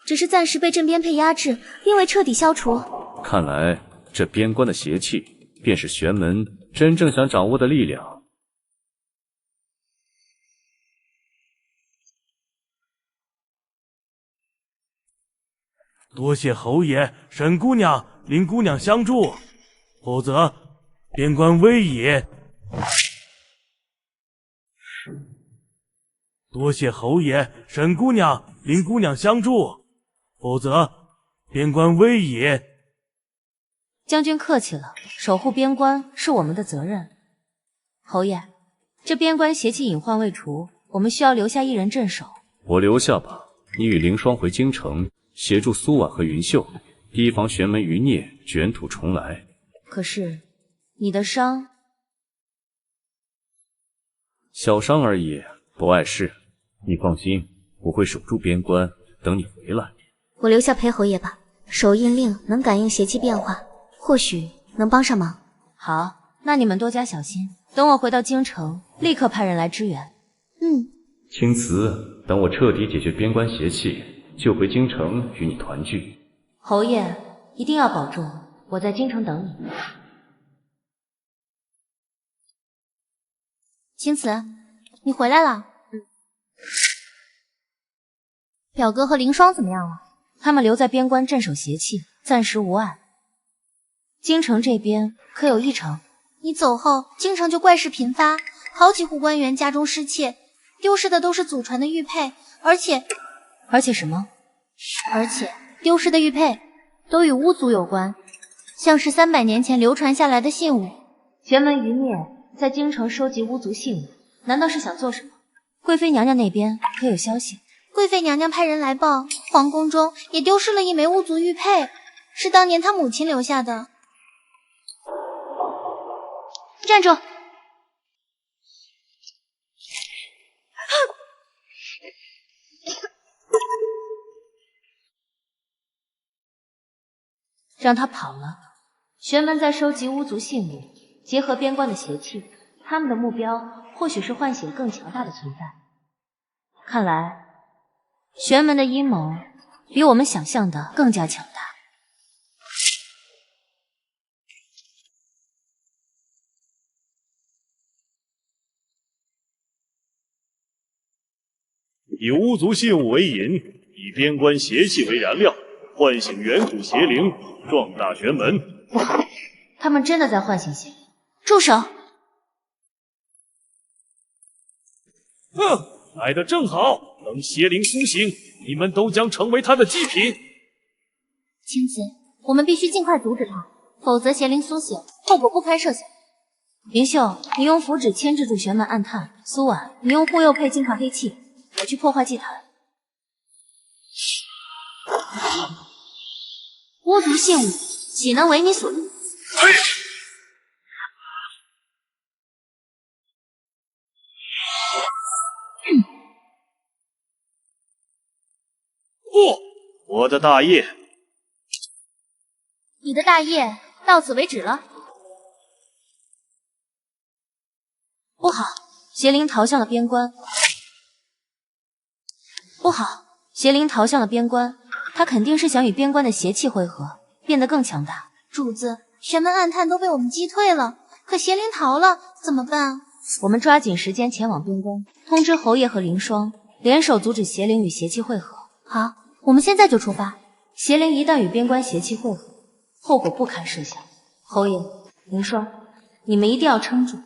只是暂时被镇边配压制，并未彻底消除。看来这边关的邪气，便是玄门真正想掌握的力量。多谢侯爷、沈姑娘、林姑娘相助，否则边关危也。多谢侯爷、沈姑娘、林姑娘相助，否则边关危也。将军客气了，守护边关是我们的责任。侯爷，这边关邪气隐患未除，我们需要留下一人镇守。我留下吧，你与凌霜回京城，协助苏婉和云秀，提防玄门余孽卷土重来。可是，你的伤……小伤而已，不碍事。你放心，我会守住边关，等你回来。我留下陪侯爷吧，手印令能感应邪气变化，或许能帮上忙。好，那你们多加小心。等我回到京城，立刻派人来支援。青瓷，等我彻底解决边关邪气，就回京城与你团聚。侯爷一定要保重，我在京城等你。青瓷，你回来了。表哥和凌霜怎么样了？他们留在边关镇守邪气，暂时无碍。京城这边可有异常？你走后，京城就怪事频发，好几户官员家中失窃，丢失的都是祖传的玉佩，而且什么？而且丢失的玉佩都与巫族有关，像是300年前流传下来的信物。玄门余孽在京城收集巫族信物，难道是想做什么？贵妃娘娘那边可有消息？贵妃娘娘派人来报，皇宫中也丢失了一枚巫族玉佩，是当年她母亲留下的。站住！让他跑了。玄门在收集巫族信物，结合边关的邪气，他们的目标或许是唤醒更强大的存在。看来玄门的阴谋比我们想象的更加强大。以巫族信物为引，以边关邪气为燃料，唤醒远古邪灵，壮大玄门。不好，他们真的在唤醒邪灵！住手！来得正好，等邪灵苏醒，你们都将成为他的祭品。青子，我们必须尽快阻止他，否则邪灵苏醒，后果不堪设想。云秀，你用符纸牵制住玄门暗探；苏婉，你用护佑佩净化黑气，我去破坏祭坛。巫族信物岂能为你所用？不，我的大业。你的大业到此为止了。不好，邪灵逃向了边关。不好，邪灵逃向了边关，他肯定是想与边关的邪气汇合，变得更强大。主子，玄门暗探都被我们击退了，可邪灵逃了，怎么办？我们抓紧时间前往边关，通知侯爷和凌霜，联手阻止邪灵与邪气汇合。好，我们现在就出发。邪灵一旦与边关邪气汇合，后果不堪设想。侯爷、凌霜，你们一定要撑住。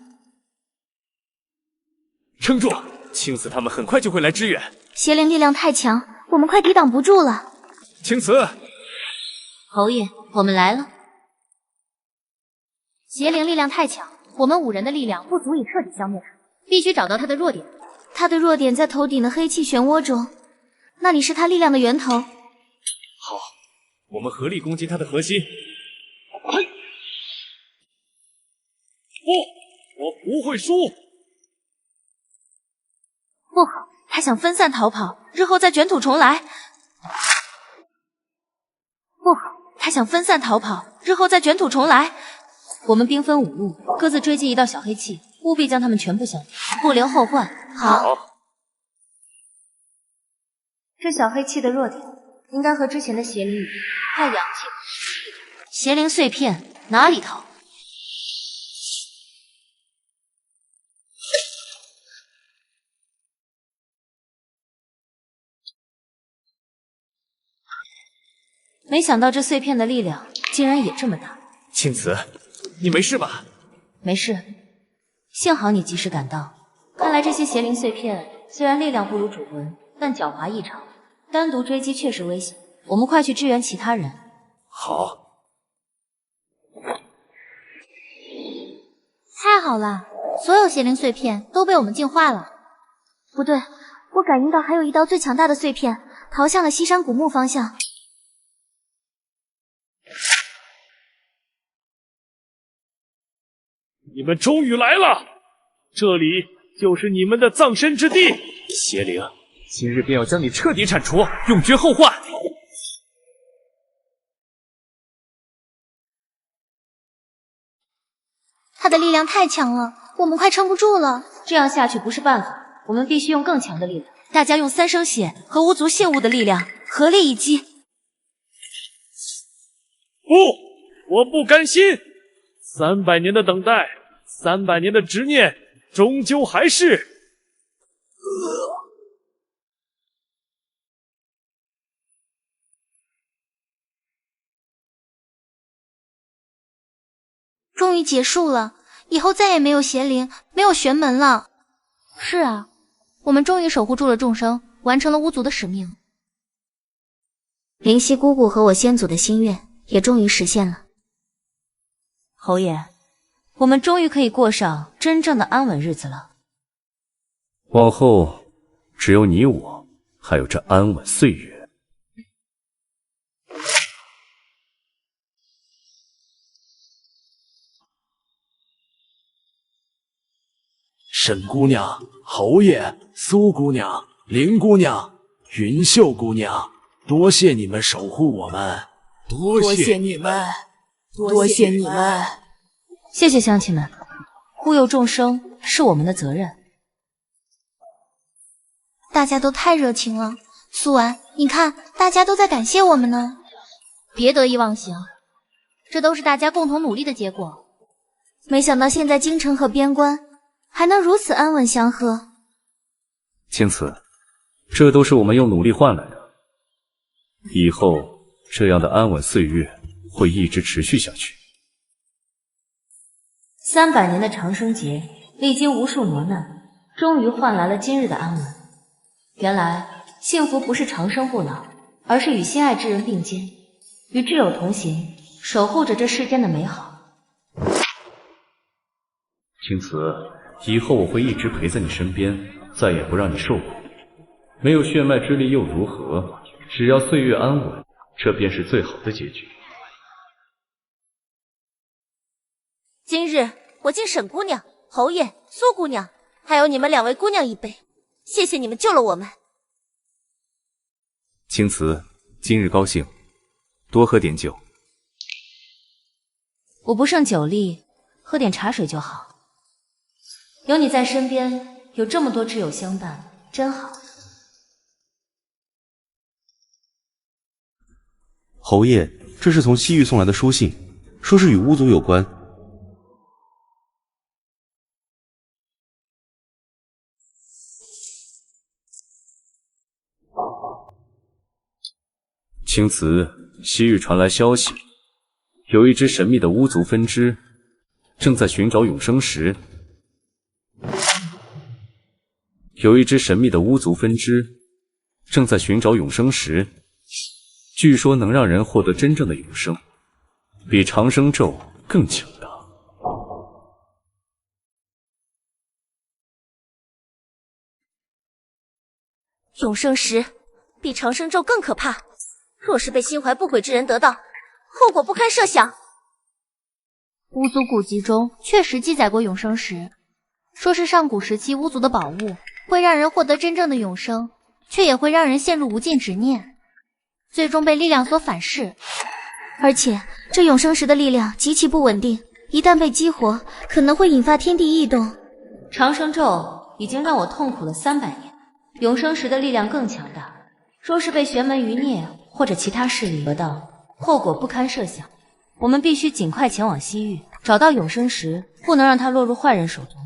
撑住！青子他们很快就会来支援。邪灵力量太强，我们快抵挡不住了。青子，侯爷，我们来了。邪灵力量太强，我们5人的力量不足以彻底消灭它，必须找到它的弱点。它的弱点在头顶的黑气漩涡中，那里是它力量的源头。好，我们合力攻击它的核心。不，我不会输。不好，他想分散逃跑，日后再卷土重来。不好，他想分散逃跑，日后再卷土重来。我们兵分5路，各自追击一道小黑气，务必将他们全部消灭，不留后患。好。这小黑气的弱点应该和之前的邪灵与太阳气。邪灵碎片哪里逃？没想到这碎片的力量竟然也这么大。青子，你没事吧？没事，幸好你及时赶到。看来这些邪灵碎片虽然力量不如主魂，但狡猾异常，单独追击确实危险。我们快去支援其他人。好。太好了，所有邪灵碎片都被我们净化了。不对，我感应到还有一道最强大的碎片逃向了西山古墓方向。你们终于来了，这里就是你们的葬身之地。邪灵，今日便要将你彻底铲除，永绝后患。他的力量太强了，我们快撑不住了。这样下去不是办法，我们必须用更强的力量。大家用3生血和无足信物的力量合力一击。不，我不甘心！300年的等待，300年的执念，终究还是……终于结束了，以后再也没有邪灵，没有玄门了。是啊，我们终于守护住了众生，完成了巫族的使命。灵犀姑姑和我先祖的心愿也终于实现了。侯爷，我们终于可以过上真正的安稳日子了。往后只有你我，还有这安稳岁月。沈姑娘、侯爷、苏姑娘、林姑娘、云秀姑娘，多谢你们守护我们，多谢你们，多谢你们。谢谢乡亲们，护佑众生是我们的责任。大家都太热情了，苏婉，你看，大家都在感谢我们呢。别得意忘形，这都是大家共同努力的结果。没想到现在京城和边关还能如此安稳祥和。青瓷，这都是我们用努力换来的，以后这样的安稳岁月会一直持续下去。300年的长生劫，历经无数磨难，终于换来了今日的安稳。原来幸福不是长生不老，而是与心爱之人并肩，与挚友同行，守护着这世间的美好。青瓷，以后我会一直陪在你身边，再也不让你受苦。没有血脉之力又如何？只要岁月安稳，这便是最好的结局。今日我敬沈姑娘、侯爷、苏姑娘，还有你们2位姑娘一杯，谢谢你们救了我们。青瓷，今日高兴，多喝点酒。我不胜酒力，喝点茶水就好。有你在身边，有这么多挚友相伴，真好。侯爷，这是从西域送来的书信，说是与巫族有关。青瓷，西域传来消息，有一支神秘的巫族分支正在寻找永生石。据说能让人获得真正的永生，比长生咒更强大。永生石比长生咒更可怕，若是被心怀不轨之人得到，后果不堪设想。巫族古籍中确实记载过永生石，说是上古时期巫族的宝物，会让人获得真正的永生，却也会让人陷入无尽执念，最终被力量所反噬。而且这永生石的力量极其不稳定，一旦被激活，可能会引发天地异动。长生咒已经让我痛苦了300年，永生石的力量更强大，若是被玄门余孽或者其他势力得到，后果不堪设想。我们必须尽快前往西域，找到永生石，不能让它落入坏人手中。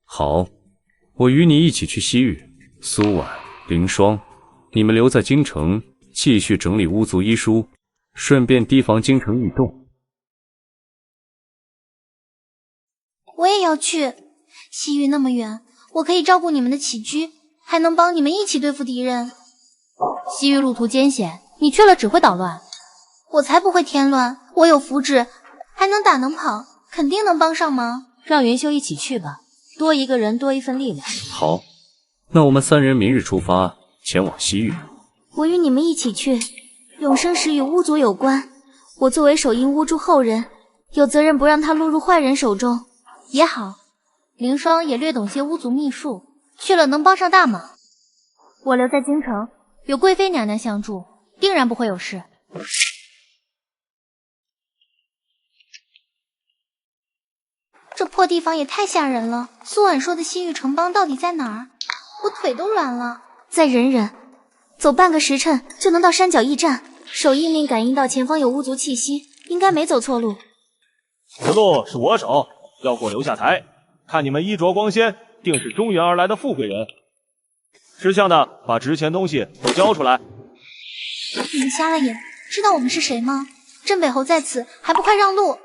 好，我与你一起去西域。苏婉、凌霜，你们留在京城，继续整理巫族医书，顺便提防京城异动。我也要去。西域那么远，我可以照顾你们的起居，还能帮你们一起对付敌人。西域路途艰险，你去了只会捣乱。我才不会添乱，我有符纸，还能打能跑，肯定能帮上忙。让云秀一起去吧，多一个人多一份力量。好，那我们3人明日出发，前往西域。我与你们一起去。永生石与巫族有关，我作为首因巫祝后人，有责任不让它落入坏人手中。也好，凌霜也略懂些巫族秘术，去了能帮上大忙。我留在京城，有贵妃娘娘相助，定然不会有事。这破地方也太吓人了！苏婉说的西域城邦到底在哪儿？我腿都软了。再忍忍，走半个时辰就能到山脚驿站。手印令感应到前方有巫族气息，应该没走错路。此路是我守，要过留下台。看你们衣着光鲜，定是中原而来的富贵人。识相的把值钱东西都交出来。你们瞎了眼，知道我们是谁吗？镇北侯在此，还不快让路！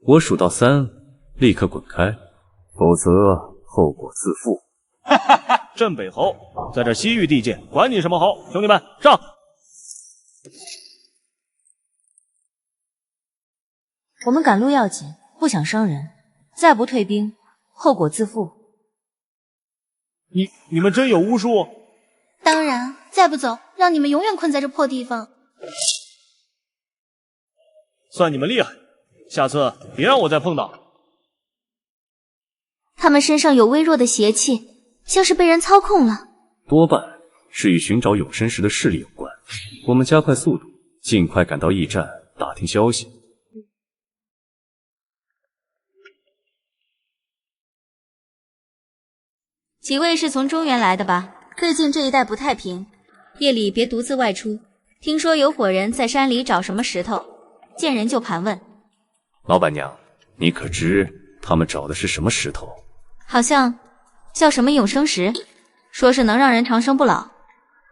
我数到3，立刻滚开，否则后果自负。哈哈哈！镇北侯在这西域地界，管你什么侯！兄弟们，上！我们赶路要紧，不想伤人，再不退兵，后果自负。你们真有巫术？当然，再不走，让你们永远困在这破地方。算你们厉害，下次别让我再碰到。他们身上有微弱的邪气，像是被人操控了。多半是与寻找永生石的势力有关。我们加快速度，尽快赶到驿站打听消息。几位是从中原来的吧？最近这一带不太平，夜里别独自外出。听说有伙人在山里找什么石头，见人就盘问。老板娘，你可知他们找的是什么石头？好像叫什么永生石，说是能让人长生不老。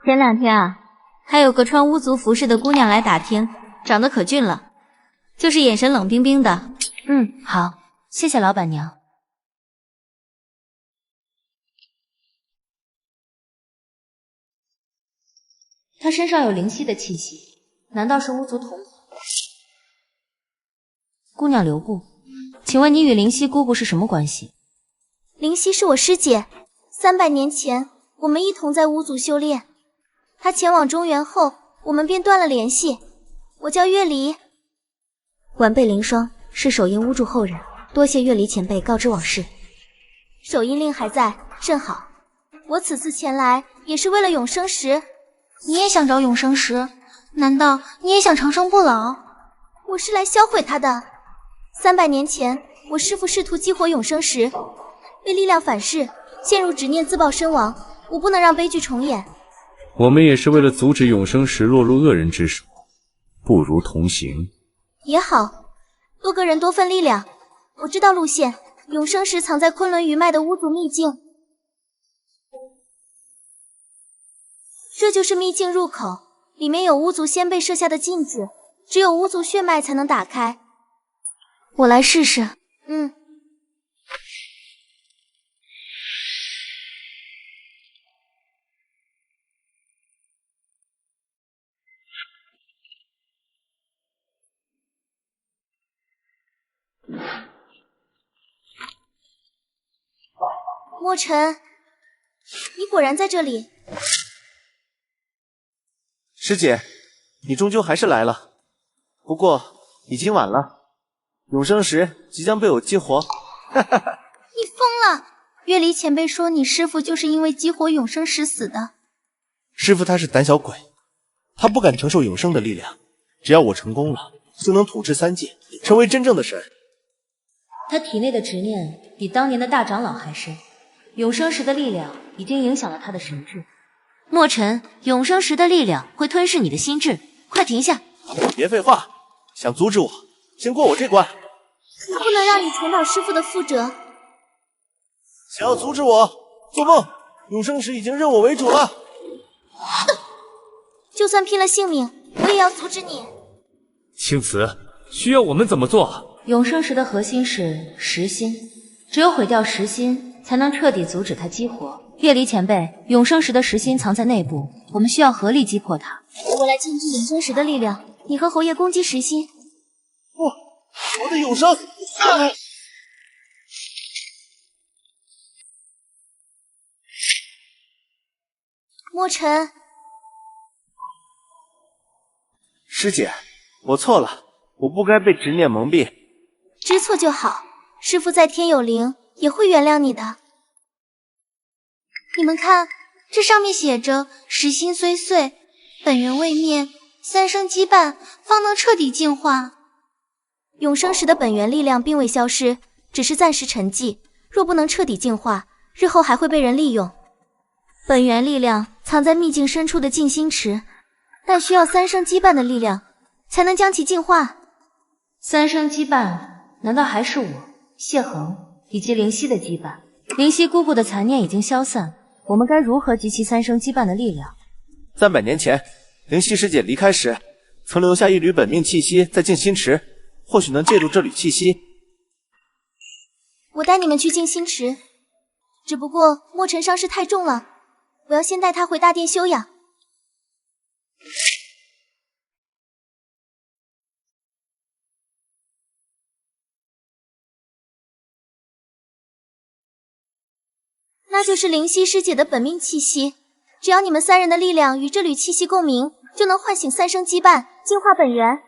前2天啊，还有个穿巫族服饰的姑娘来打听，长得可俊了，就是眼神冷冰冰的。好，谢谢老板娘。他身上有灵犀的气息，难道是巫族同伙？姑娘留步，请问你与灵犀姑姑是什么关系？灵犀是我师姐，300年前我们一同在巫族修炼，她前往中原后，我们便断了联系。我叫月离，晚辈凌霜，是首因巫祝后人，多谢月离前辈告知往事。首因令还在，甚好。我此次前来也是为了永生石。你也想找永生石？难道你也想长生不老？我是来销毁它的。300年前，我师父试图激活永生石，被力量反噬，陷入执念自爆身亡。我不能让悲剧重演。我们也是为了阻止永生石落入恶人之手，不如同行。也好，多个人多份力量。我知道路线，永生石藏在昆仑余脉的巫族秘境，这就是秘境入口，里面有巫族先辈设下的禁制，只有巫族血脉才能打开。我来试试。墨尘，你果然在这里。师姐，你终究还是来了，不过已经晚了，永生石即将被我激活。你疯了！月离前辈说你师父就是因为激活永生石死的。师父他是胆小鬼，他不敢承受永生的力量，只要我成功了，就能统治3界，成为真正的神。他体内的执念比当年的大长老还深，永生石的力量已经影响了他的神智。墨尘，永生石的力量会吞噬你的心智，快停下！别废话，想阻止我，先过我这关。不能让你重蹈师父的覆辙。想要阻止我，做梦！永生石已经认我为主了。就算拼了性命，我也要阻止你。青瓷，需要我们怎么做？永生石的核心是石心，只有毁掉石心，才能彻底阻止它激活。月离前辈，永生石的石心藏在内部，我们需要合力击破它。我来牵制永生石的力量，你和侯爷攻击石心。我的永生！墨尘，师姐，我错了，我不该被执念蒙蔽。知错就好，师父在天有灵，也会原谅你的。你们看，这上面写着石心虽碎，本源未灭，3生羁绊，方能彻底净化。永生石的本源力量并未消失，只是暂时沉寂，若不能彻底净化，日后还会被人利用。本源力量藏在秘境深处的静心池，但需要3生羁绊的力量才能将其净化。3生羁绊，难道还是我谢恒以及灵犀的羁绊？灵犀姑姑的残念已经消散，我们该如何集齐3生羁绊的力量？300年前，灵犀师姐离开时，曾留下一缕本命气息在静心池，或许能借助这缕气息。我带你们去静心池，只不过墨尘伤势太重了，我要先带他回大殿休养。那就是灵犀师姐的本命气息，只要你们3人的力量与这缕气息共鸣，就能唤醒3生羁绊，净化本源。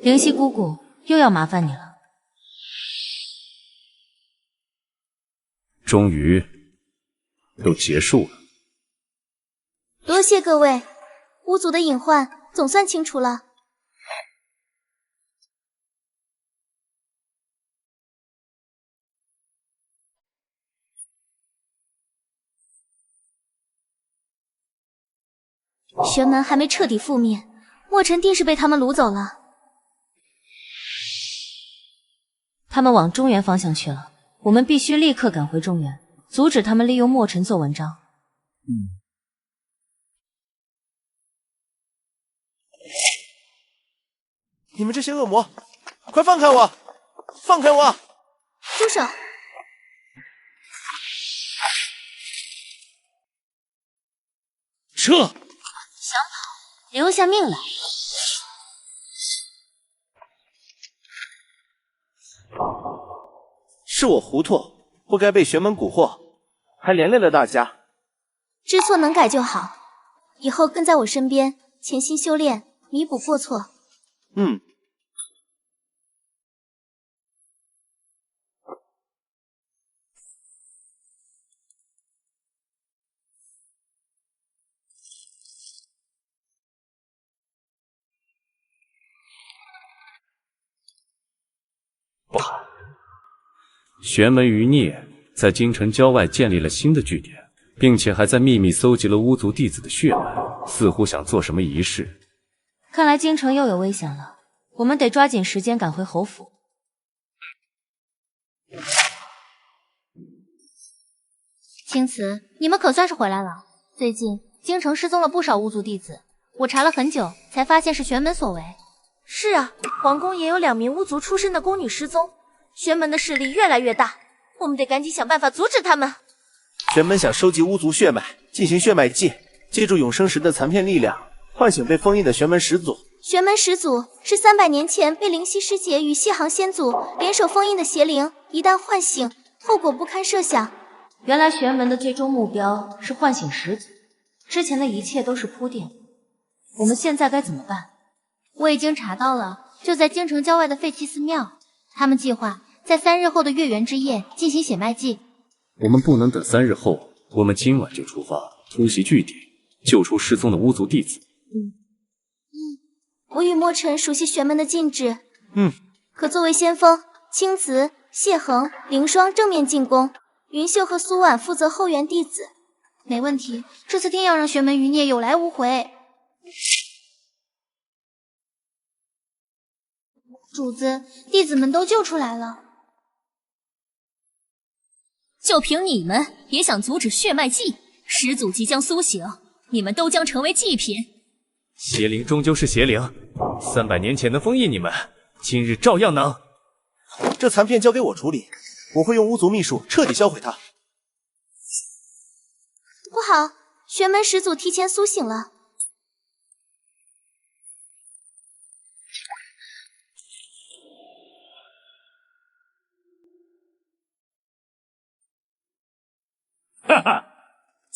灵犀姑姑，又要麻烦你了。终于都结束了。多谢各位，巫族的隐患总算清除了。玄门还没彻底覆灭，墨尘定是被他们掳走了。他们往中原方向去了，我们必须立刻赶回中原，阻止他们利用墨尘做文章。你们这些恶魔，快放开我！放开我！住手！撤！想跑，留下命来！是我糊涂，不该被玄门蛊惑，还连累了大家。知错能改就好，以后跟在我身边，潜心修炼，弥补过错。不好！玄门余孽在京城郊外建立了新的据点，并且还在秘密搜集了巫族弟子的血脉，似乎想做什么仪式。看来京城又有危险了，我们得抓紧时间赶回侯府。青瓷，你们可算是回来了。最近京城失踪了不少巫族弟子，我查了很久，才发现是玄门所为。是啊，皇宫也有2名巫族出身的宫女失踪，玄门的势力越来越大，我们得赶紧想办法阻止他们。玄门想收集巫族血脉，进行血脉祭，借助永生石的残片力量，唤醒被封印的玄门始祖。玄门始祖是300年前被灵犀师姐与谢行先祖联手封印的邪灵，一旦唤醒，后果不堪设想。原来玄门的最终目标是唤醒始祖，之前的一切都是铺垫。我们现在该怎么办？我已经查到了，就在京城郊外的废弃寺庙，他们计划在3日后的月圆之夜进行血脉祭。我们不能等3日后，我们今晚就出发，突袭据点，救出失踪的巫族弟子。我与墨尘熟悉玄门的禁制，可作为先锋，青瓷、谢恒、凌霜正面进攻，云秀和苏婉负责后援弟子。没问题，这次定要让玄门余孽有来无回。主子，弟子们都救出来了。就凭你们也想阻止血脉祭？始祖即将苏醒，你们都将成为祭品。邪灵终究是邪灵，300年前能封印你们，今日照样能。这残片交给我处理，我会用巫族秘术彻底销毁它。不好，玄门始祖提前苏醒了。哈哈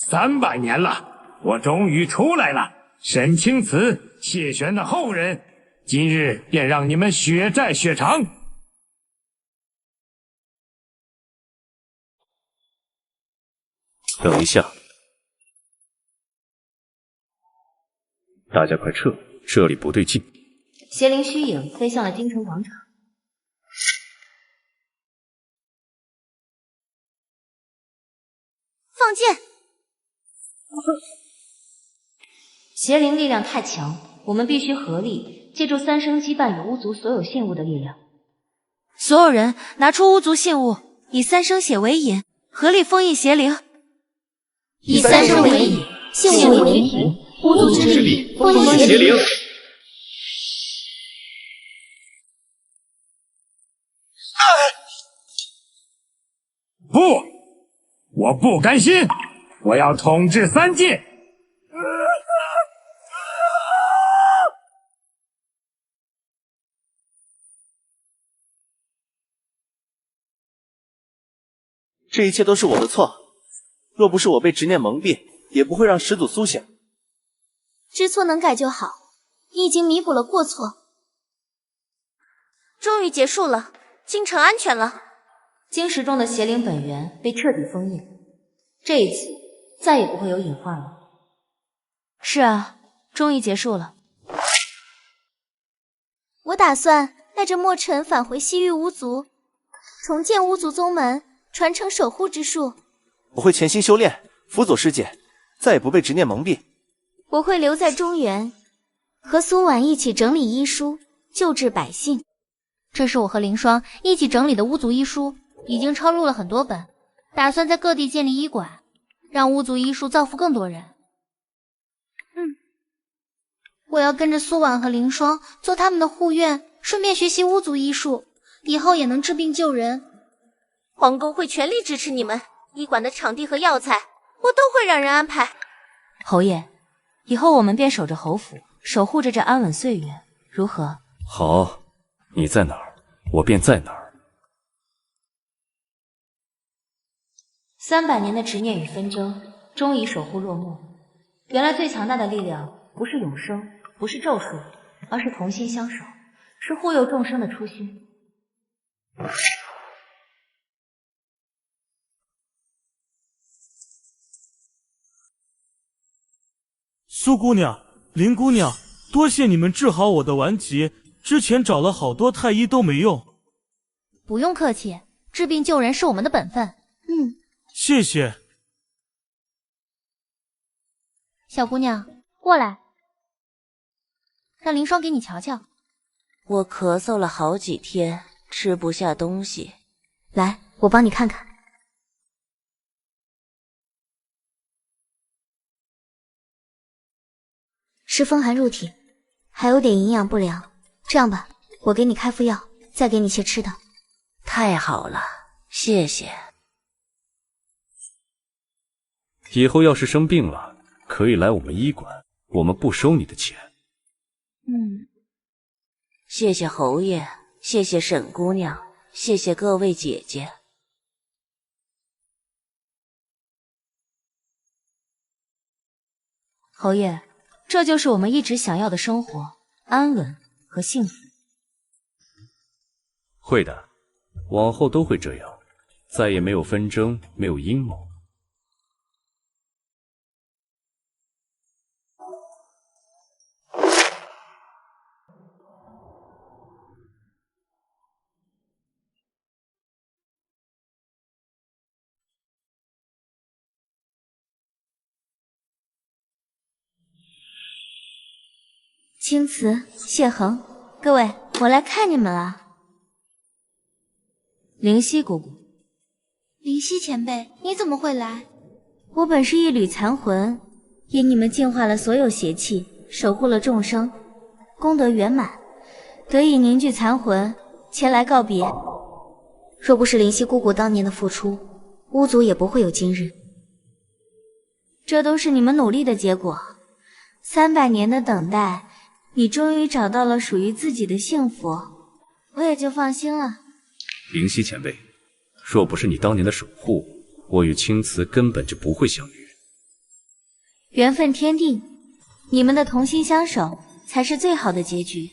，300年了，我终于出来了。沈青瓷，谢玄的后人，今日便让你们血债血偿。等一下，大家快撤，这里不对劲。邪灵虚影飞向了京城广场。放箭！邪灵力量太强，我们必须合力，借助3生羁绊与巫族所有信物的力量。所有人拿出巫族信物，以3生血为引，合力封印邪灵。以3生为引，信物为引，巫族之力封印邪灵。不，我不甘心，我要统治3界。这一切都是我的错，若不是我被执念蒙蔽，也不会让始祖苏醒。知错能改就好，你已经弥补了过错。终于结束了，京城安全了。晶石中的邪灵本源被彻底封印，这一次再也不会有隐患了。是啊，终于结束了。我打算带着墨尘返回西域巫族，重建巫族宗门，传承守护之术。我会潜心修炼，辅佐师姐，再也不被执念蒙蔽。我会留在中原，和苏婉一起整理医书，救治百姓。这是我和凌霜一起整理的巫族医书，已经抄录了很多本，打算在各地建立医馆，让巫族医术造福更多人。我要跟着苏婉和凌霜做他们的护院，顺便学习巫族医术，以后也能治病救人。皇宫会全力支持你们，医馆的场地和药材我都会让人安排。侯爷，以后我们便守着侯府，守护着这安稳岁月，如何？好，你在哪儿，我便在哪儿。300年的执念与纷争，终以守护落幕。原来最强大的力量，不是永生，不是咒术，而是同心相守，是护佑众生的初心。苏姑娘、林姑娘，多谢你们治好我的顽疾，之前找了好多太医都没用。不用客气，治病救人是我们的本分。谢谢。小姑娘，过来。让凌霜给你瞧瞧。我咳嗽了好几天，吃不下东西。来，我帮你看看。是风寒入体，还有点营养不良。这样吧，我给你开副药，再给你些吃的。太好了，谢谢。以后要是生病了，可以来我们医馆，我们不收你的钱。谢谢侯爷，谢谢沈姑娘，谢谢各位姐姐。侯爷，这就是我们一直想要的生活，安稳和幸福。会的，往后都会这样，再也没有纷争，没有阴谋。青瓷、谢恒，各位，我来看你们了。灵犀姑姑，灵犀前辈，你怎么会来？我本是一缕残魂，因你们净化了所有邪气，守护了众生，功德圆满，得以凝聚残魂，前来告别。若不是灵犀姑姑当年的付出，巫族也不会有今日。这都是你们努力的结果。300年的等待，你终于找到了属于自己的幸福，我也就放心了。灵犀前辈，若不是你当年的守护，我与青瓷根本就不会相遇。缘分天定，你们的同心相守才是最好的结局。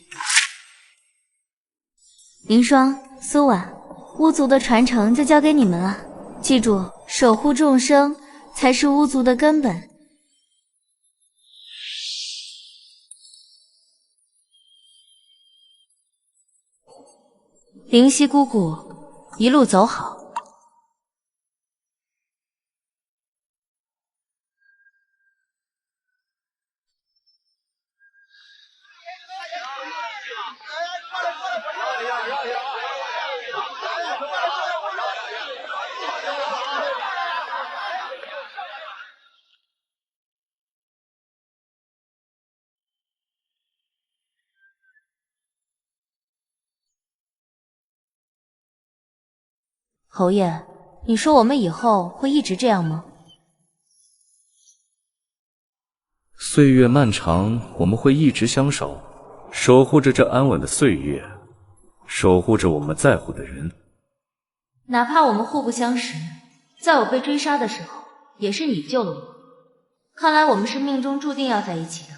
凌霜、苏婉，巫族的传承就交给你们了，记住，守护众生才是巫族的根本。灵犀姑姑，一路走好。侯爷，你说我们以后会一直这样吗？岁月漫长，我们会一直相守，守护着这安稳的岁月，守护着我们在乎的人。哪怕我们互不相识，在我被追杀的时候，也是你救了我。看来我们是命中注定要在一起的。